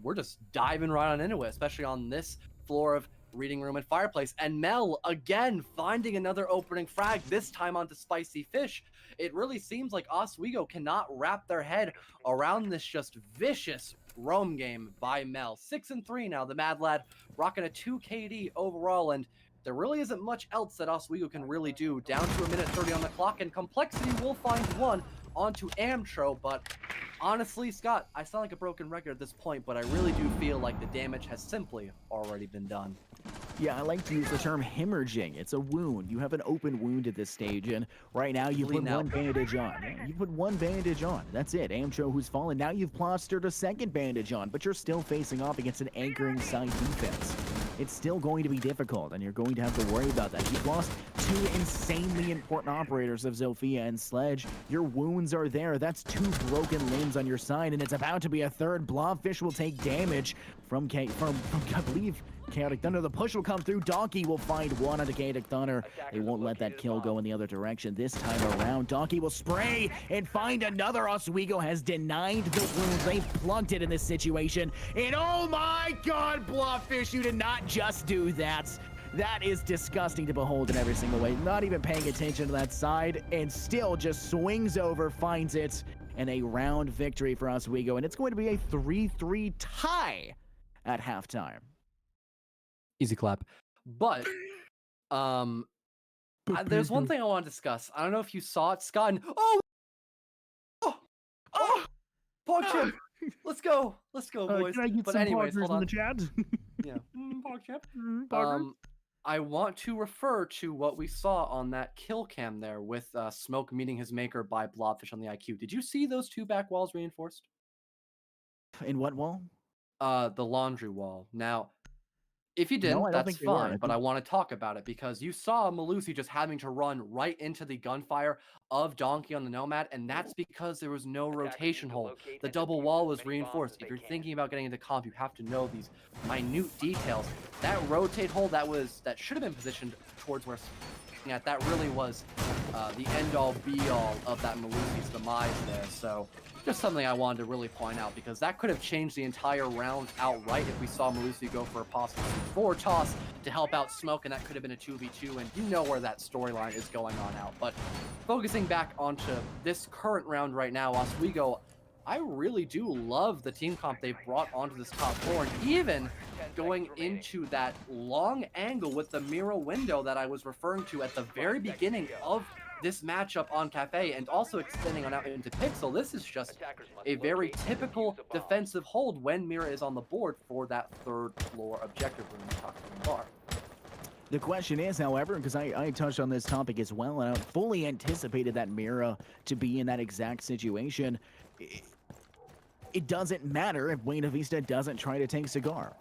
diving right on into it, especially on this floor of reading room and fireplace. And Mel again finding another opening frag, this time onto Spicy Fish. It really seems like Oswego cannot wrap their head around this just vicious roam game by Mel. 6-3 now, the Mad Lad rocking a 2 KD overall, and there really isn't much else that Oswego can really do. Down to 1:30 on the clock, and Complexity will find one onto Amtro. But honestly, Scott, I sound like a broken record at this point, but I really do feel like the damage has simply already been done. Yeah, I like to use the term hemorrhaging. It's a wound. You have an open wound at this stage, and right now you put one bandage on. You put one bandage on. That's it. Amtro, who's fallen. Now you've plastered a second bandage on, but you're still facing off against an anchoring side defense. It's still going to be difficult, and you're going to have to worry about that. You've lost two insanely important operators of Zofia and Sledge. Your wounds are there. That's 2 broken limbs on your side, and it's about to be a third. Blobfish will take damage from I believe, Chaotic Thunder. The push will come through. Donkey will find one onto Chaotic Thunder. They won't let that kill go in the other direction this time around. Donkey will spray and find another. Oswego has denied the wounds. They've plugged it in this situation. And oh my god, Blobfish, you did not just do that. That is disgusting to behold in every single way. Not even paying attention to that side, and still just swings over, finds it, and a round victory for Oswego. And it's going to be a 3-3 tie at halftime. Easy clap. But there's one thing I want to discuss. I don't know if you saw it, Scott. And, PogChamp. Let's go, boys. Can I get but some anyways, hold on. in the chat? Yeah, PogChamp. I want to refer to what we saw on that kill cam there with Smoke meeting his maker by Blobfish on the IQ. Did you see those 2 back walls reinforced? In what wall? The laundry wall. Now, if you didn't, that's fine, but I want to talk about it because you saw Malusi just having to run right into the gunfire of Donkey on the Nomad, and that's because there was no rotation hole. The double wall was reinforced. If you're thinking about getting into comp, you have to know these minute details. That rotate hole that should have been positioned towards where that really was the end-all be-all of that Malusi's demise there. So just something I wanted to really point out, because that could have changed the entire round outright if we saw Malusi go for a possible 4 toss to help out Smoke, and that could have been a 2v2, and you know where that storyline is going on out. But focusing back onto this current round right now, Oswego I really do love the team comp they brought onto this top floor, and even going into that long angle with the mirror window that I was referring to at the very beginning of this matchup on Cafe, and also extending on out into Pixel. This is just a very typical defensive hold when Mira is on the board for that third floor objective room top of the bar. The question is, however, because I touched on this topic as well, and I fully anticipated that Mira to be in that exact situation. It doesn't matter if Buena Vista doesn't try to take Cigar.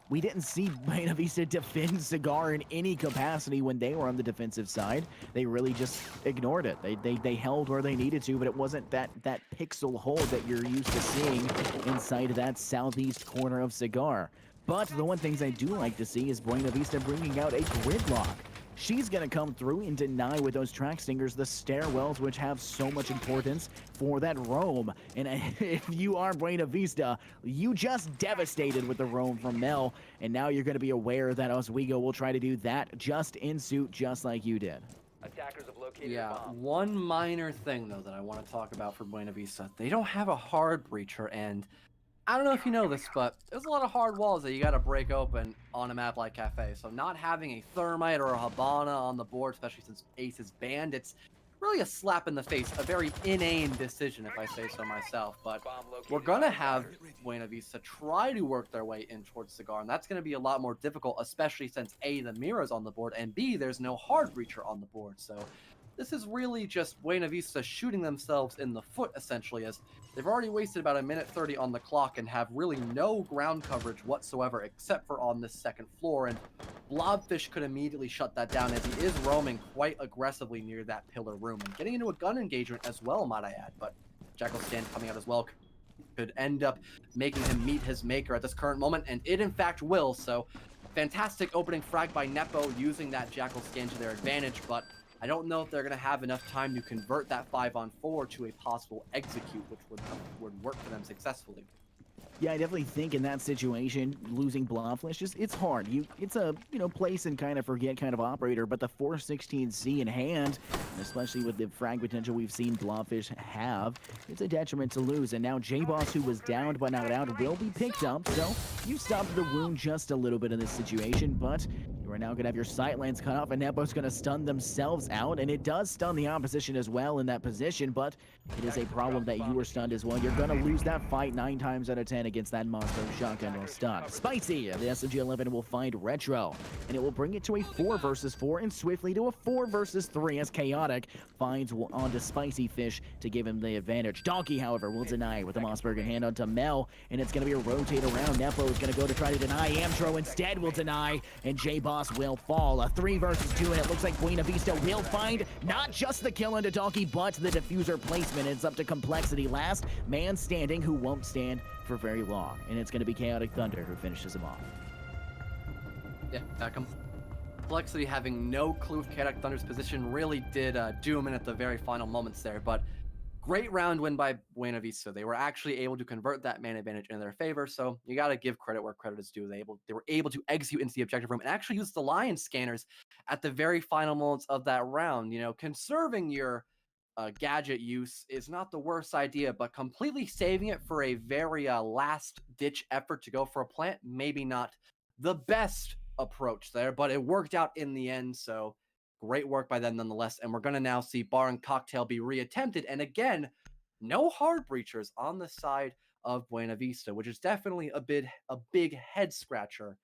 We didn't see Buena Vista defend Cigar in any capacity when they were on the defensive side. They really just ignored it. They held where they needed to, but it wasn't that pixel hold that you're used to seeing inside that southeast corner of Cigar. But the one things I do like to see is Buena Vista bringing out a gridlock. She's going to come through and deny with those track stingers the stairwells, which have so much importance for that roam. And if you are Buena Vista, you just devastated with the roam from Mel, and now you're going to be aware that Oswego will try to do that just in suit, just like you did. Attackers have located Yeah, a bomb. one minor thing, though, that I want to talk about for Buena Vista. They don't have a hard breacher, and I don't know if you know this, but there's a lot of hard walls that you got to break open on a map like Cafe. So not having a Thermite or a Habana on the board, especially since Ace is banned, it's really a slap in the face, a very inane decision, if I say so myself. But we're going to have Buena Vista try to work their way in towards Cigar, and that's going to be a lot more difficult, especially since A, the Mira's on the board, and B, there's no hard breacher on the board. So this is really just Buena Vista shooting themselves in the foot, essentially, as they've already wasted about 1:30 on the clock and have really no ground coverage whatsoever except for on this second floor. And Blobfish could immediately shut that down as he is roaming quite aggressively near that pillar room and getting into a gun engagement as well, might I add. But Jackal Scan coming out as well could end up making him meet his maker at this current moment, and it in fact will. So fantastic opening frag by Nepo using that Jackal Scan to their advantage, but I don't know if they're going to have enough time to convert that 5-on-4 to a possible execute, which would work for them successfully. Yeah, I definitely think in that situation, losing Blobfish, it's hard. It's a place and kind of forget kind of operator, but the 416C in hand, especially with the frag potential we've seen Blobfish have, it's a detriment to lose. And now J-Boss, who was downed but not out, will be picked up. So you stopped the wound just a little bit in this situation, but you are now going to have your sightlines cut off, and Nepo's going to stun themselves out, and it does stun the opposition as well in that position, but it is a problem that you were stunned as well. You're going to lose that fight 9 times out of 10 against that monster shotgun or stun. Spicy, the SMG-11 will find Retro, and it will bring it to a 4 versus 4 and swiftly to a 4 versus 3 as Chaotic finds onto Spicy Fish to give him the advantage. Donkey, however, will deny with the Mossberg in hand onto Mel, and it's going to be a rotate around. Nepo is going to go to try to deny. Amtro instead will deny, and J-Boss will fall. A 3 versus 2, and it looks like Buena Vista will find not just the kill into Donkey, but the diffuser placement. It's up to Complexity, last man standing, who won't stand for very long, and it's going to be Chaotic Thunder who finishes him off. Yeah, Complexity having no clue of Chaotic Thunder's position really did doom in at the very final moments there, but great round win by Buena Vista. They were actually able to convert that man advantage in their favor, so you got to give credit where credit is due. They were able to execute into the objective room and actually use the Lion scanners at the very final moments of that round. Conserving your gadget use is not the worst idea, but completely saving it for a very last-ditch effort to go for a plant, maybe not the best approach there, but it worked out in the end, so great work by them nonetheless. And we're going to now see Bar and Cocktail be reattempted, and again, no hard breachers on the side of Buena Vista, which is definitely a big head scratcher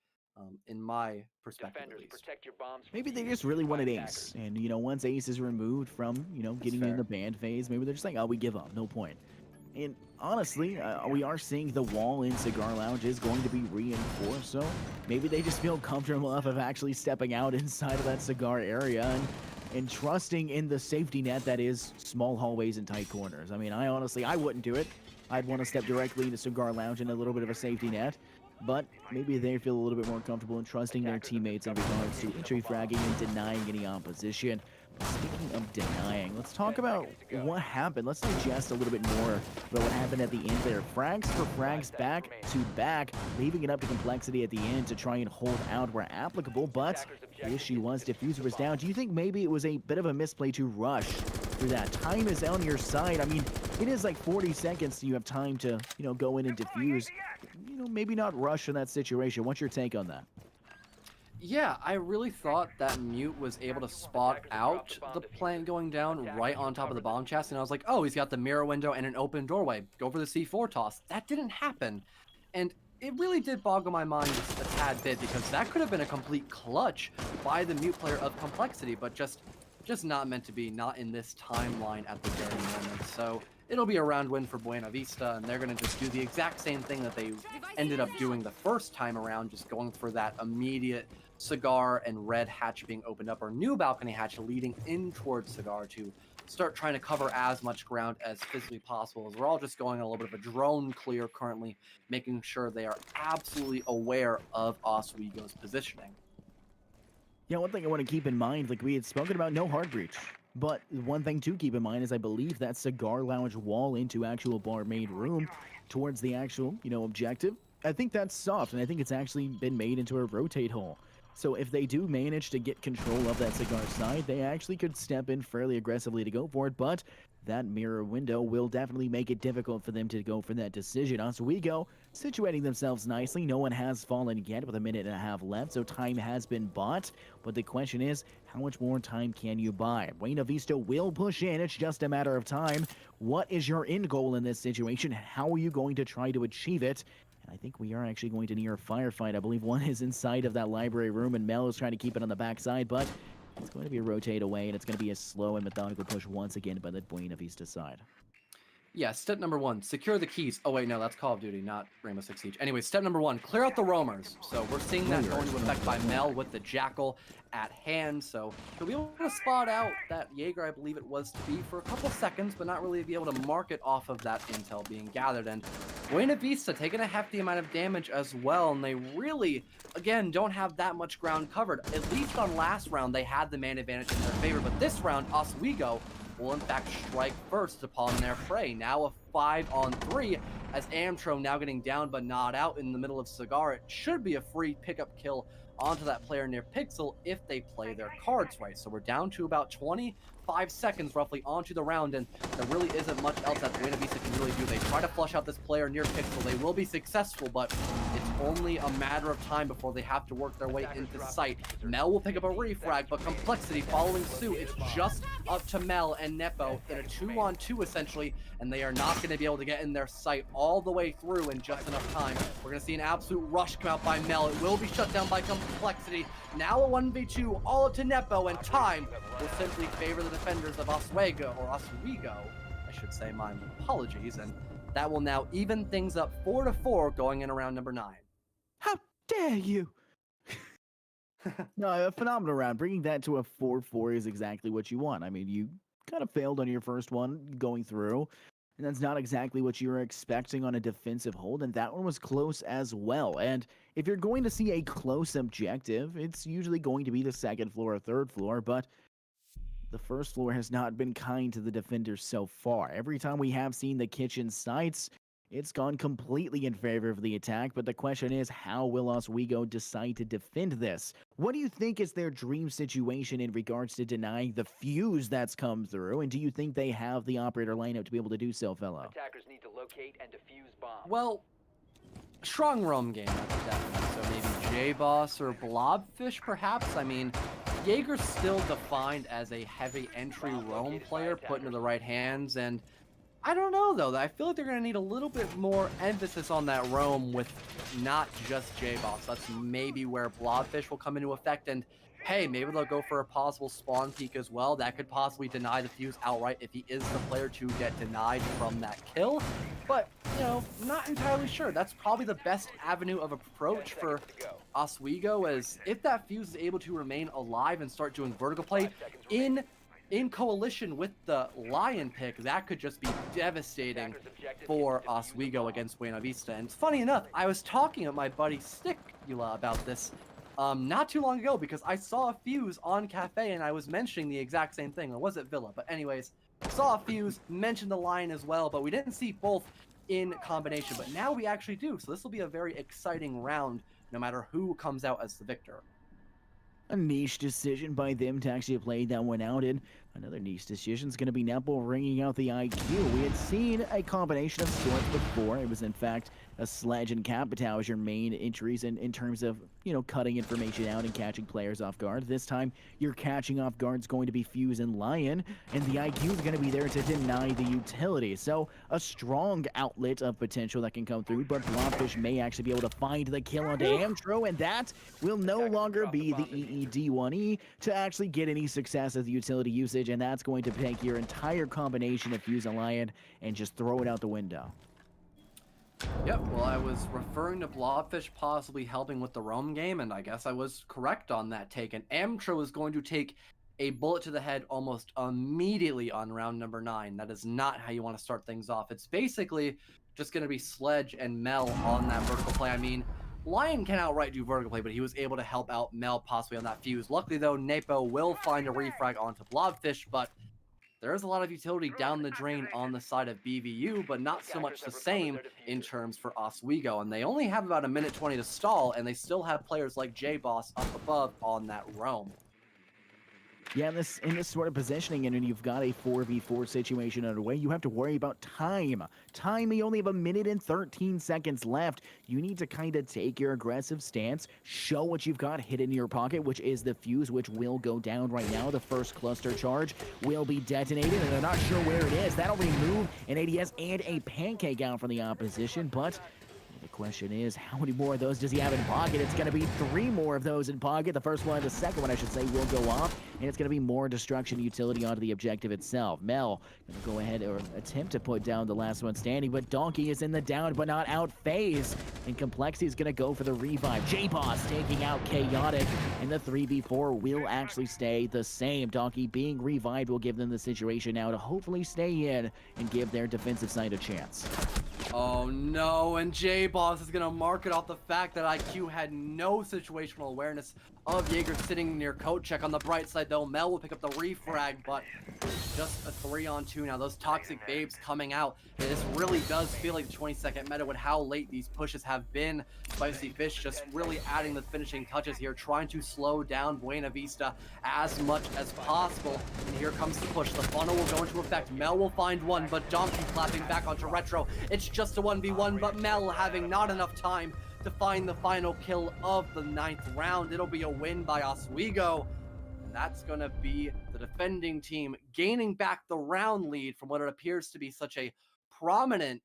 in my perspective. Protect your bombs. Maybe they just really wanted Ace, and once Ace is removed from getting in the band phase, maybe they're just like, oh, we give up, no point. And honestly, we are seeing the wall in Cigar Lounge is going to be reinforced, so maybe they just feel comfortable enough of actually stepping out inside of that cigar area and trusting in the safety net that is small hallways and tight corners. I mean, I wouldn't do it. I'd want to step directly into Cigar Lounge in a little bit of a safety net, but maybe they feel a little bit more comfortable in trusting their teammates in regards to entry fragging and denying any opposition. Speaking of denying, let's talk about what happened. Let's digest a little bit more about what happened at the end there. Frags for frags back to back, leaving it up to Complexity at the end to try and hold out where applicable, but the issue was diffuser was down. Do you think maybe it was a bit of a misplay to rush through that. Time is on your side. I mean, it is like 40 seconds so you have time to, go in and defuse. Maybe not rush in that situation. What's your take on that? Yeah, I really thought that Mute was able to spot out the plant going down right on top of the bomb chest, and I was like, oh, he's got the mirror window and an open doorway. Go for the C4 toss. That didn't happen. And it really did boggle my mind just a tad bit, because that could have been a complete clutch by the Mute player of Complexity, but just not meant to be, not in this timeline at the very moment. So it'll be a round win for Buena Vista, and they're going to just do the exact same thing that they ended up doing the first time around, just going for that immediate Cigar and red hatch being opened up, or new balcony hatch leading in towards Cigar to start trying to cover as much ground as physically possible, as we're all just going a little bit of a drone clear currently, making sure they are absolutely aware of Oswego's positioning. Yeah, one thing I want to keep in mind, like we had spoken about, no hard breach. But one thing to keep in mind is I believe that Cigar Lounge wall into actual barmaid room towards the actual, objective, I think that's soft, and I think it's actually been made into a rotate hole. So if they do manage to get control of that Cigar side, they actually could step in fairly aggressively to go for it, but that mirror window will definitely make it difficult for them to go for that decision. Oswego situating themselves nicely. No one has fallen yet with a minute and a half left, so time has been bought. But the question is, how much more time can you buy? Buena Vista will push in. It's just a matter of time. What is your end goal in this situation? How are you going to try to achieve it? And I think we are actually going to near a firefight. I believe one is inside of that library room, and Mel is trying to keep it on the backside, but it's going to be a rotate away, and it's going to be a slow and methodical push once again by the Buena Vista side. Yeah, step number 1, secure the keys. Oh wait, no, that's Call of Duty, not Rainbow Six Siege. Anyway, step number 1, clear out the roamers. So we're seeing that going into effect by Mel with the Jackal at hand. So he'll be able to spot out that Jaeger, I believe it was to be, for a couple seconds, but not really be able to mark it off of that intel being gathered. And Buena Vista taking a hefty amount of damage as well, and they really, again, don't have that much ground covered. At least on last round, they had the man advantage in their favor, but this round, Oswego will in fact strike first upon their prey. Now a 5-on-3 as Amtro now getting down but not out in the middle of Cigar. It should be a free pickup kill onto that player near Pixel if they play their cards right. So we're down to about 25 seconds roughly onto the round, and there really isn't much else that Buena Vista can really do. They try to flush out this player near Pixel. They will be successful, but it's only a matter of time before they have to work their way into sight. Mel will pick up a refrag, but Complexity following suit. It's just up to Mel and Nepo in a 2-on-2 essentially, and they are not going to be able to get in their sight all the way through in just enough time. We're going to see an absolute rush come out by Mel. It will be shut down by Complexity. Now a 1v2 all up to Nepo, and time will simply favor the defenders of Oswego, or Oswego, I should say, my apologies, and that will now even things up 4-4 going in around number 9. How dare you! No, a phenomenal round. Bringing that to a 4-4 is exactly what you want. I mean, you kind of failed on your first one going through, and that's not exactly what you were expecting on a defensive hold, and that one was close as well. And if you're going to see a close objective, it's usually going to be the second floor or third floor, but the first floor has not been kind to the defenders so far. Every time we have seen the kitchen sites, it's gone completely in favor of the attack, but the question is, how will Oswego decide to defend this? What do you think is their dream situation in regards to denying the fuse that's come through, and do you think they have the operator lineup to be able to do so, fellow? Attackers need to locate and defuse bombs. Well, strong roam game, definitely. So maybe J-Boss or Blobfish, perhaps? I mean, Jaeger's still defined as a heavy entry roam player put into the right hands, and I don't know, though. I feel like they're going to need a little bit more emphasis on that roam with not just J-Boss. That's maybe where Blobfish will come into effect, and hey, maybe they'll go for a possible spawn peek as well. That could possibly deny the fuse outright if he is the player to get denied from that kill. But, not entirely sure. That's probably the best avenue of approach for Oswego, as if that fuse is able to remain alive and start doing vertical play in coalition with the Lion pick, that could just be devastating for Oswego against Buena Vista. And funny enough, I was talking with my buddy Stickula about this not too long ago, because I saw a fuse on Cafe and I was mentioning the exact same thing. Or was it Villa? But anyways, saw a fuse, mentioned the Lion as well, but we didn't see both in combination. But now we actually do, so this will be a very exciting round no matter who comes out as the victor. A niche decision by them to actually play that one out, and Another niche decision is going to be Nepal ringing out the IQ. We had seen a combination of sorts before. It was, in fact, a Sledge and Capitao as your main entries in terms of, cutting information out and catching players off guard. This time, your catching off guard is going to be Fuse and Lion, and the IQ is going to be there to deny the utility. So, a strong outlet of potential that can come through, but Blobfish may actually be able to find the kill onto Amtro, and that will no longer be the EED1E to actually get any success as the utility usage, and that's going to take your entire combination of Fuse and Lion and just throw it out the window. Yep, well, I was referring to Blobfish possibly helping with the roam game, and I guess I was correct on that take. And Amtro is going to take a bullet to the head almost immediately on round number 9. That is not how you want to start things off. It's basically just going to be Sledge and Mel on that vertical play. I mean, Lion can outright do vertical play, but he was able to help out Mel possibly on that Fuse. Luckily, though, Napo will find a refrag onto Blobfish, but there is a lot of utility down the drain on the side of BVU, but not so much the same in terms for Oswego. And they only have about a minute 20 to stall, and they still have players like J-Boss up above on that roam. Yeah, in this sort of positioning, and when you've got a 4v4 situation underway, you have to worry about time. Time, you only have a minute and 13 seconds left. You need to kind of take your aggressive stance, show what you've got hidden in your pocket, which is the Fuse, which will go down right now. The first cluster charge will be detonated, and they're not sure where it is. That'll remove an ADS and a pancake out from the opposition, but the question is, how many more of those does he have in pocket? It's going to be 3 more of those in pocket. The first one, the second one, I should say, will go off, and it's going to be more destruction utility onto the objective itself. Mel going to go ahead or attempt to put down the last one standing, but Donkey is in the down but not out phase, and Complexity is going to go for the revive. J-Boss taking out Chaotic, and the 3v4 will actually stay the same. Donkey being revived will give them the situation now to hopefully stay in and give their defensive side a chance. Oh no, and J-Boss is going to mark it off the fact that IQ had no situational awareness of Jaeger sitting near coat check. On the bright side though, Mel will pick up the refrag, but just a 3-on-2 now. Those toxic babes coming out. This really does feel like the 20-second meta with how late these pushes have been. Spicy Fish just really adding the finishing touches here, trying to slow down Buena Vista as much as possible. And here comes the push. The funnel will go into effect. Mel will find one, but Donkey clapping back onto Retro. It's just a 1v1, but Mel having not enough time to find the final kill of the 9th round. It'll be a win by Oswego. That's going to be the defending team gaining back the round lead from what it appears to be such a prominent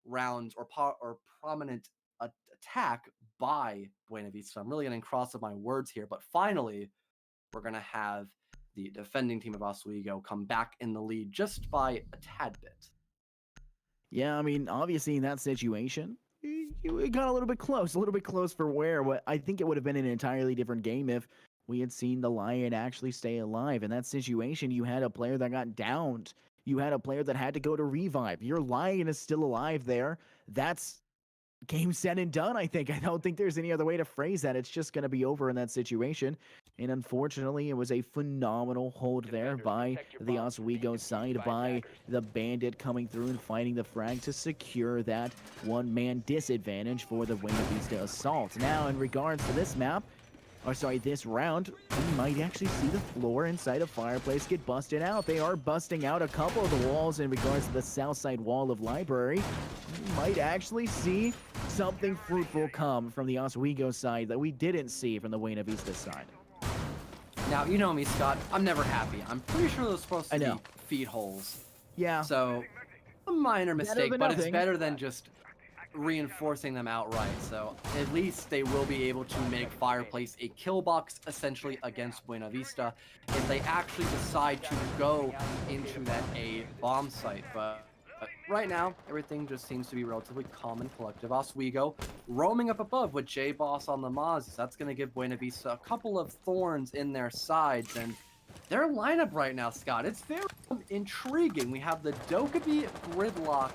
round or prominent attack by Buena Vista. I'm really getting cross with my words here, but finally, we're going to have the defending team of Oswego come back in the lead just by a tad bit. Yeah, I mean, obviously in that situation, it got a little bit close for where. What I think it would have been an entirely different game if we had seen the Lion actually stay alive. In that situation, you had a player that got downed. You had a player that had to go to revive. Your Lion is still alive there. That's game said and done, I think. I don't think there's any other way to phrase that. It's just going to be over in that situation. And unfortunately, it was a phenomenal hold there by the Oswego side, by the Bandit coming through and finding the frag to secure that one-man disadvantage for the Buena Vista Assault. Now, in regards to this map, this round, we might actually see the floor inside of Fireplace get busted out. They are busting out a couple of the walls in regards to the south side wall of Library. We might actually see something fruitful come from the Oswego side that we didn't see from the Buena Vista side. Now, you know me, Scott. I'm never happy. I'm pretty sure those are supposed to be feed holes. Yeah. So, a minor mistake, but it's better than just reinforcing them outright. So at least they will be able to make Fireplace a kill box essentially against Buena Vista if they actually decide to go into that A bomb site. But right now everything just seems to be relatively calm and collective. Oswego roaming up above with J-Boss on the Maz. That's going to give Buena Vista a couple of thorns in their sides, and their lineup right now, Scott, it's very intriguing. We have the Dokkaebi, Gridlock,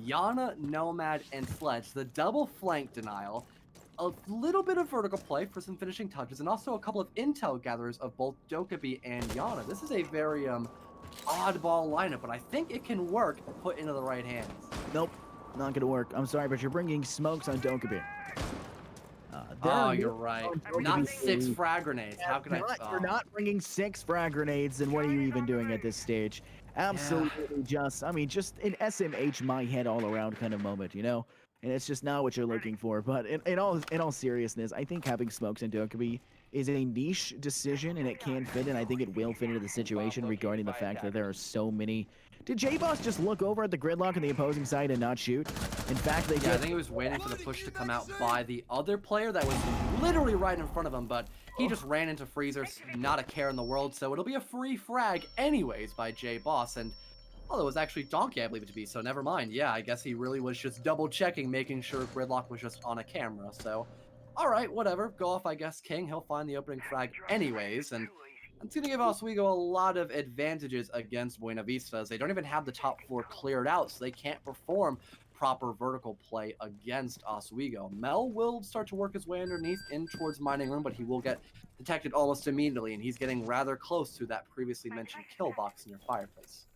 Yana, Nomad, and Sledge, the double flank denial, a little bit of vertical play for some finishing touches, and also a couple of intel gatherers of both Dokkaebi and Yana. This is a very oddball lineup, but I think it can work put into the right hands. Nope, not gonna work. I'm sorry, but you're bringing smokes on Dokkaebi. Oh, you're right. Not 6 frag grenades. How could I? You're not bringing 6 frag grenades, then what are you even doing at this stage? Absolutely just, I mean, just an SMH my head all around kind of moment, you know? And it's just not what you're looking for. But in all seriousness, I think having smokes in Dokkaebi is a niche decision, and it can fit, and I think it will fit into the situation regarding the fact that there are so many. Did J-Boss just look over at the gridlock on the opposing side and not shoot? In fact, they Yeah, did. I think he was waiting for the push to come out by the other player that was literally right in front of him, but he just ran into freezers, not a care in the world, so it'll be a free frag anyways by J-Boss, and well, it was actually Donkey, I believe it to be, so never mind. Yeah, I guess he really was just double-checking, making sure Gridlock was just on a camera, so alright, whatever, go off, I guess, King, he'll find the opening frag anyways, and it's going to give Oswego a lot of advantages against Buena Vista, as they don't even have the top floor cleared out, so they can't perform proper vertical play against Oswego. Mel will start to work his way underneath in towards mining room, but he will get detected almost immediately, and he's getting rather close to that previously mentioned kill box in your fireplace.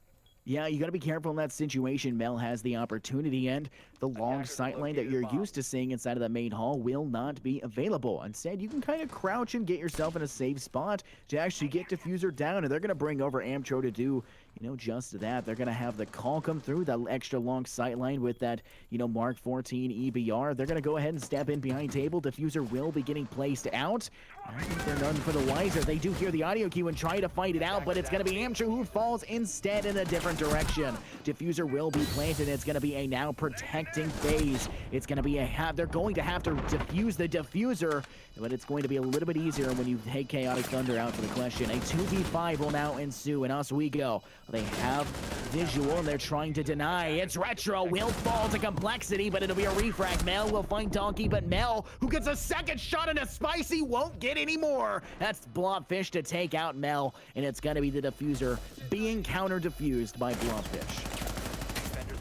Yeah, you got to be careful in that situation. Mel has the opportunity, and the long sightline that you're used to seeing inside of the main hall will not be available. Instead, you can kind of crouch and get yourself in a safe spot to actually get Diffuser down, and they're going to bring over Amtro to do, you know, just that. They're going to have the call come through, that extra long sightline with that, you know, Mark 14 EBR. They're going to go ahead and step in behind table. Diffuser will be getting placed out. I think they're none for the wiser. They do hear the audio cue and try to fight it out, but it's going to be Amtro who falls instead in a different direction. Diffuser will be planted. It's going to be a now protecting phase. It's going to be they're going to have to defuse the Diffuser, but it's going to be a little bit easier when you take Chaotic Thunder out for the question. A 2v5 will now ensue in Oswego. They have visual and they're trying to deny. It's Retro will fall to complexity, but it'll be a refrag. Mel will find Donkey, but Mel, who gets a second shot in a spicy, won't get any more. That's Blobfish to take out Mel, and it's going to be the Diffuser being counter-diffused by Blobfish.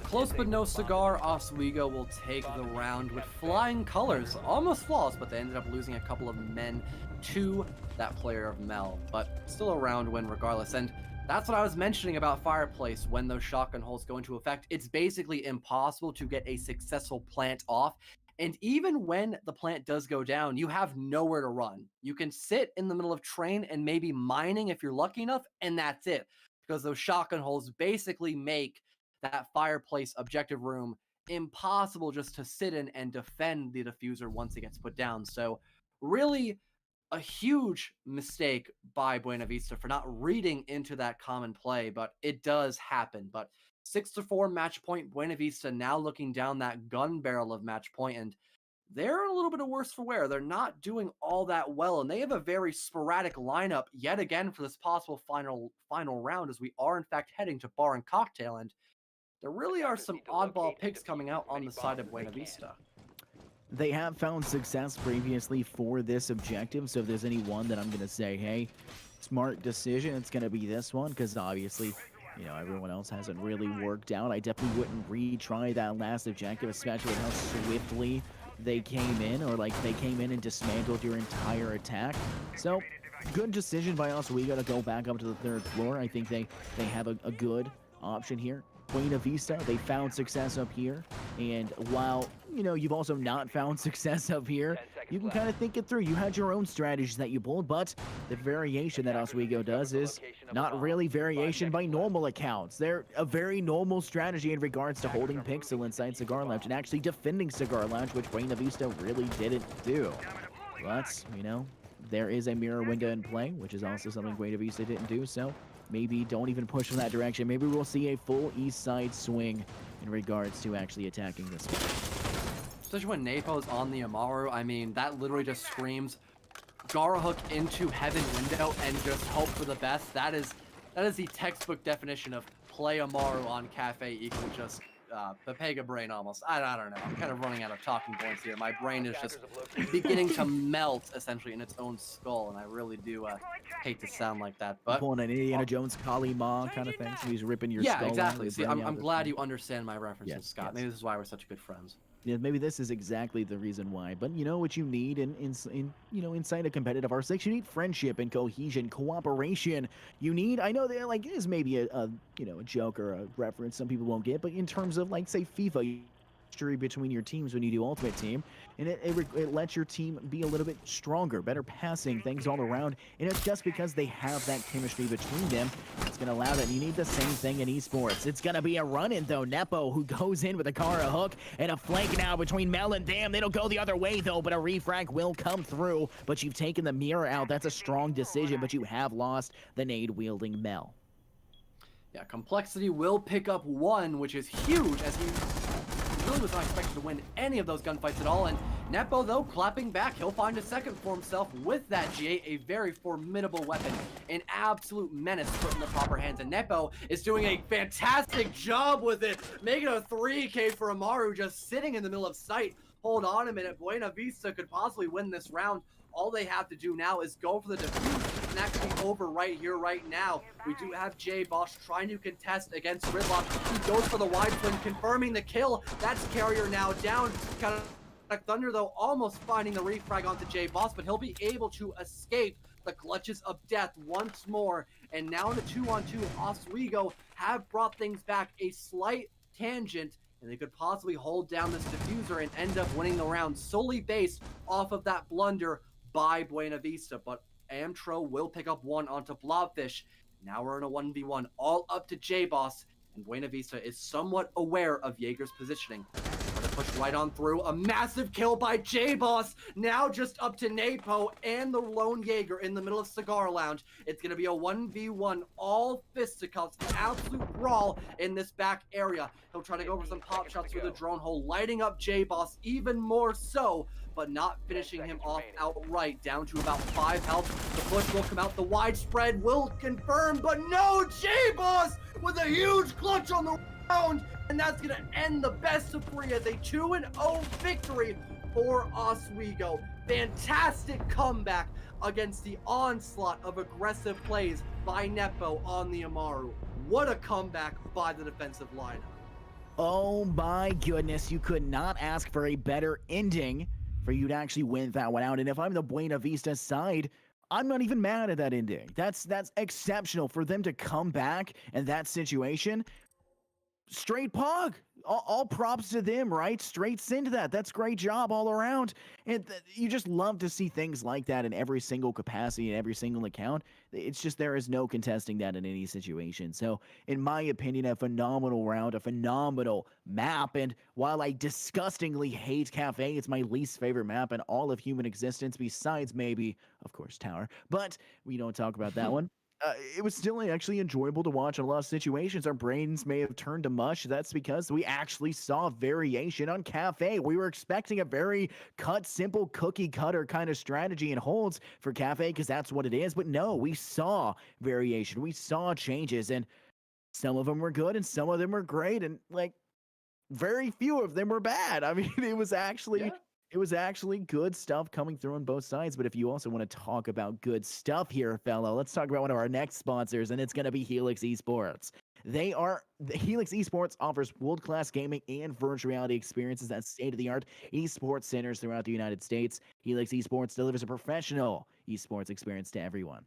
Close but no cigar, Oswego will take the round with flying colors. Almost flawless, but they ended up losing a couple of men to that player of Mel. But still a round win regardless. And that's what I was mentioning about Fireplace when those shotgun holes go into effect. It's basically impossible to get a successful plant off. And even when the plant does go down, you have nowhere to run. You can sit in the middle of train and maybe mining if you're lucky enough, and that's it. Because those shotgun holes basically make that fireplace objective room impossible just to sit in and defend the diffuser once it gets put down. So really a huge mistake by Buena Vista for not reading into that common play, but it does happen. But 6-4 match point, Buena Vista now looking down that gun barrel of match point, and they're a little bit of worse for wear. They're not doing all that well, and they have a very sporadic lineup yet again for this possible final round, as we are in fact heading to Bar and Cocktail, and there really are some oddball picks coming out on the side of Buena Vista. They have found success previously for this objective, so if there's any one that I'm going to say, hey, smart decision, it's going to be this one, because obviously, you know, everyone else hasn't really worked out. I definitely wouldn't retry that last objective, especially with how swiftly they came in, or like they came in and dismantled your entire attack. So, good decision by Oswego to go back up to the third floor. I think they have a good option here. Buena Vista, they found success up here, and while, you know, you've also not found success up here, you can kind of think it through. You had your own strategies that you pulled, but the variation that Oswego does is not really variation by normal accounts. They're a very normal strategy in regards to holding Pixel inside Cigar Lounge and actually defending Cigar Lounge, which Buena Vista really didn't do. But, you know, there is a mirror window in play, which is also something Buena Vista didn't do, so maybe don't even push in that direction. Maybe we'll see a full east side swing in regards to actually attacking this one. Especially when Napo's on the Amaru, I mean, that literally just screams Gara hook into heaven window and just hope for the best. That is the textbook definition of play Amaru on Cafe equal just Pepega brain almost. I don't know. I'm kind of running out of talking points here. My brain is just beginning to melt essentially in its own skull, and I really do hate to sound like that. But pulling an Indiana Jones Kali Ma kind of thing, so he's ripping your skull. Yeah, exactly. See, I'm glad thing. you understand my references, Yes, Scott. yes. Maybe this is why we're such good friends. Yeah, maybe this is exactly the reason why. But you know what you need inside a competitive R6, you need friendship and cohesion, cooperation. You need, I know that like this may be a joke or a reference some people won't get, but in terms of like say FIFA, chemistry between your teams when you do Ultimate Team, and it lets your team be a little bit stronger, better passing, things all around, and it's just because they have that chemistry between them. It's going to allow that. You need the same thing in esports. It's going to be a run-in, though. Nepo, who goes in with a Kara hook, and a flank now between Mel and Damn. They don't go the other way, though, but a refrag will come through, but you've taken the mirror out. That's a strong decision, but you have lost the nade-wielding Mel. Yeah, Complexity will pick up one, which is huge, as he really was not expected to win any of those gunfights at all. And Nepo, though, clapping back, he'll find a second for himself with that G8, a very formidable weapon, an absolute menace put in the proper hands. And Nepo is doing a fantastic job with it, making a 3K for Amaru, just sitting in the middle of sight. Hold on a minute, Buena Vista could possibly win this round. All they have to do now is go for the defuse, and that could be over right here, right now. We do have Jay Bosch trying to contest against Gridlock. He goes for the wide swing, confirming the kill. That's Carrier now down. Kind of Thunder, though, almost finding the refrag onto Jay Bosch, but he'll be able to escape the clutches of death once more. And now in the 2-on-2, Oswego have brought things back a slight tangent, and they could possibly hold down this diffuser and end up winning the round solely based off of that blunder by Buena Vista. But Amtro will pick up one onto Blobfish. Now we're in a 1v1, all up to J-Boss, and Buena Vista is somewhat aware of Jaeger's positioning. Trying to push right on through, a massive kill by J-Boss, now just up to Napo and the lone Jaeger in the middle of Cigar Lounge. It's going to be a 1v1, all fisticuffs, absolute brawl in this back area. He'll try to go for some pop shots through the drone hole, lighting up J-Boss even more so, but not finishing him off outright, down to about 5 health. The push will come out, the widespread will confirm, but no, J-Boss with a huge clutch on the round, and that's gonna end the best of 3 as a 2-0 victory for Oswego. Fantastic comeback against the onslaught of aggressive plays by Nepo on the Amaru. What a comeback by the defensive lineup. Oh my goodness, you could not ask for a better ending for you to actually win that one out. And if I'm the Buena Vista side, I'm not even mad at that ending. That's exceptional for them to come back in that situation. Straight pog. All props to them, right? Straight into that. That's great job all around. And you just love to see things like that in every single capacity, in every single account. It's just there is no contesting that in any situation. So, in my opinion, a phenomenal round, a phenomenal map. And while I disgustingly hate Cafe, it's my least favorite map in all of human existence, besides maybe, of course, Tower. But we don't talk about that one. It was still actually enjoyable to watch in a lot of situations. Our brains may have turned to mush. That's because we actually saw variation on Cafe. We were expecting a very cut, simple, cookie cutter kind of strategy and holds for Cafe because that's what it is. But no, we saw variation. We saw changes, and some of them were good and some of them were great, and like very few of them were bad. I mean, it was actually good stuff coming through on both sides. But if you also want to talk about good stuff here, fella, let's talk about one of our next sponsors, and it's going to be Helix Esports. Helix Esports offers world-class gaming and virtual reality experiences at state-of-the-art esports centers throughout the United States. Helix Esports delivers a professional esports experience to everyone.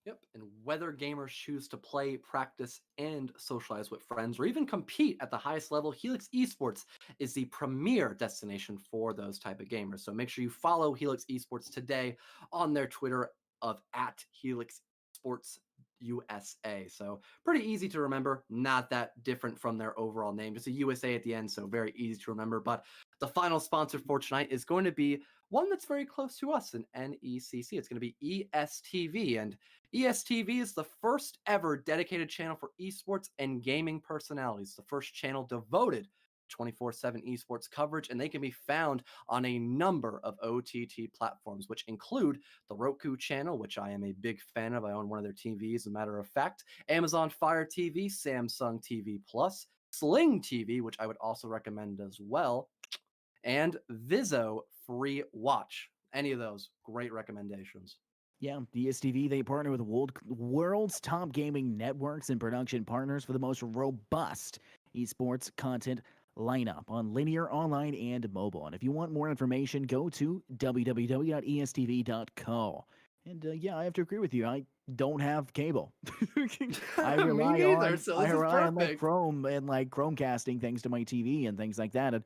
Yep, and whether gamers choose to play, practice, and socialize with friends, or even compete at the highest level, Helix Esports is the premier destination for those type of gamers. So make sure you follow Helix Esports today on their Twitter of @HelixSportsUSA. So pretty easy to remember, not that different from their overall name, just a USA at the end, so very easy to remember. But the final sponsor for tonight is going to be one that's very close to us, an NECC. It's going to be ESTV, and ESTV is the first ever dedicated channel for esports and gaming personalities. The first channel devoted to 24/7 esports coverage, and they can be found on a number of OTT platforms, which include the Roku channel, which I am a big fan of. I own one of their TVs, as a matter of fact, Amazon Fire TV, Samsung TV Plus, Sling TV, which I would also recommend as well, and Vizzo Free Watch. Any of those, great recommendations. Yeah, DSTV, they partner with world's top gaming networks and production partners for the most robust esports content lineup on linear, online, and mobile. And if you want more information, go to www.estv.co. And yeah, I have to agree with you. don't have cable. I Me rely neither. on So I this is rely on like perfect. Chrome and like Chromecasting things to my TV and things like that. And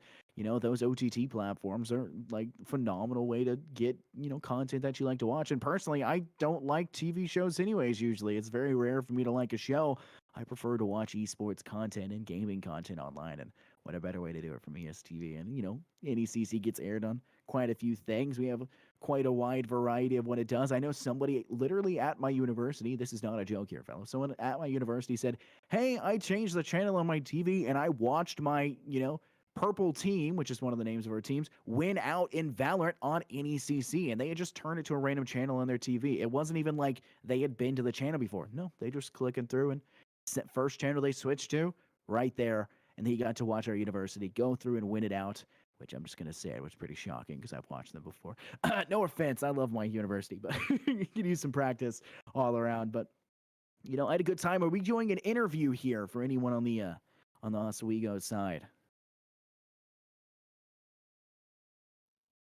those OTT platforms are like phenomenal way to get, content that you like to watch. And personally, I don't like TV shows anyways usually. It's very rare for me to like a show. I prefer to watch esports content and gaming content online, and what a better way to do it from ESTV. And NECC gets aired on quite a few things. We have quite a wide variety of what it does. I know somebody literally at my university, this is not a joke here, fellas. Someone at my university said, "Hey, I changed the channel on my TV and I watched my, purple team, which is one of the names of our teams, win out in Valorant on NECC." And they had just turned it to a random channel on their TV. It wasn't even like they had been to the channel before. No, they just clicking through and first channel they switched to, right there. And he got to watch our university go through and win it out, which I'm just going to say it was pretty shocking because I've watched them before. No offense, I love my university, but you can use some practice all around. But I had a good time. Are we doing an interview here for anyone on the Oswego side?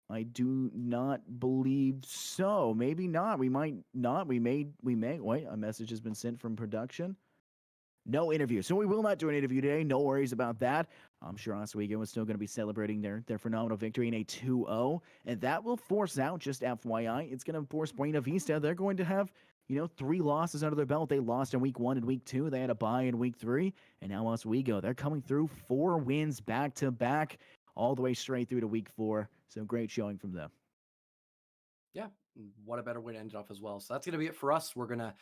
I do not believe so. Maybe not. We might not. We may. Wait, a message has been sent from production. No interview. So we will not do an interview today. No worries about that. I'm sure Oswego is still going to be celebrating their phenomenal victory in a 2-0. And that will force out, just FYI, it's going to force Buena Vista. They're going to have, 3 losses under their belt. They lost in week 1 and week 2. They had a bye in week 3. And now Oswego, they're coming through 4 wins back to back, all the way straight through to week 4. So great showing from them. Yeah, what a better way to end it off as well. So that's going to be it for us. We're going to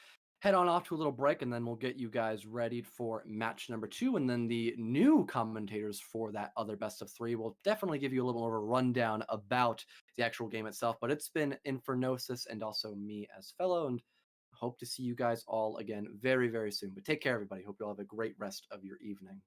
head on off to a little break, and then we'll get you guys ready for match number 2. And then the new commentators for that other best of 3 will definitely give you a little more of a rundown about the actual game itself. But it's been Infernosis and also me as fellow, and hope to see you guys all again very, very soon. But take care, everybody. Hope you all have a great rest of your evening.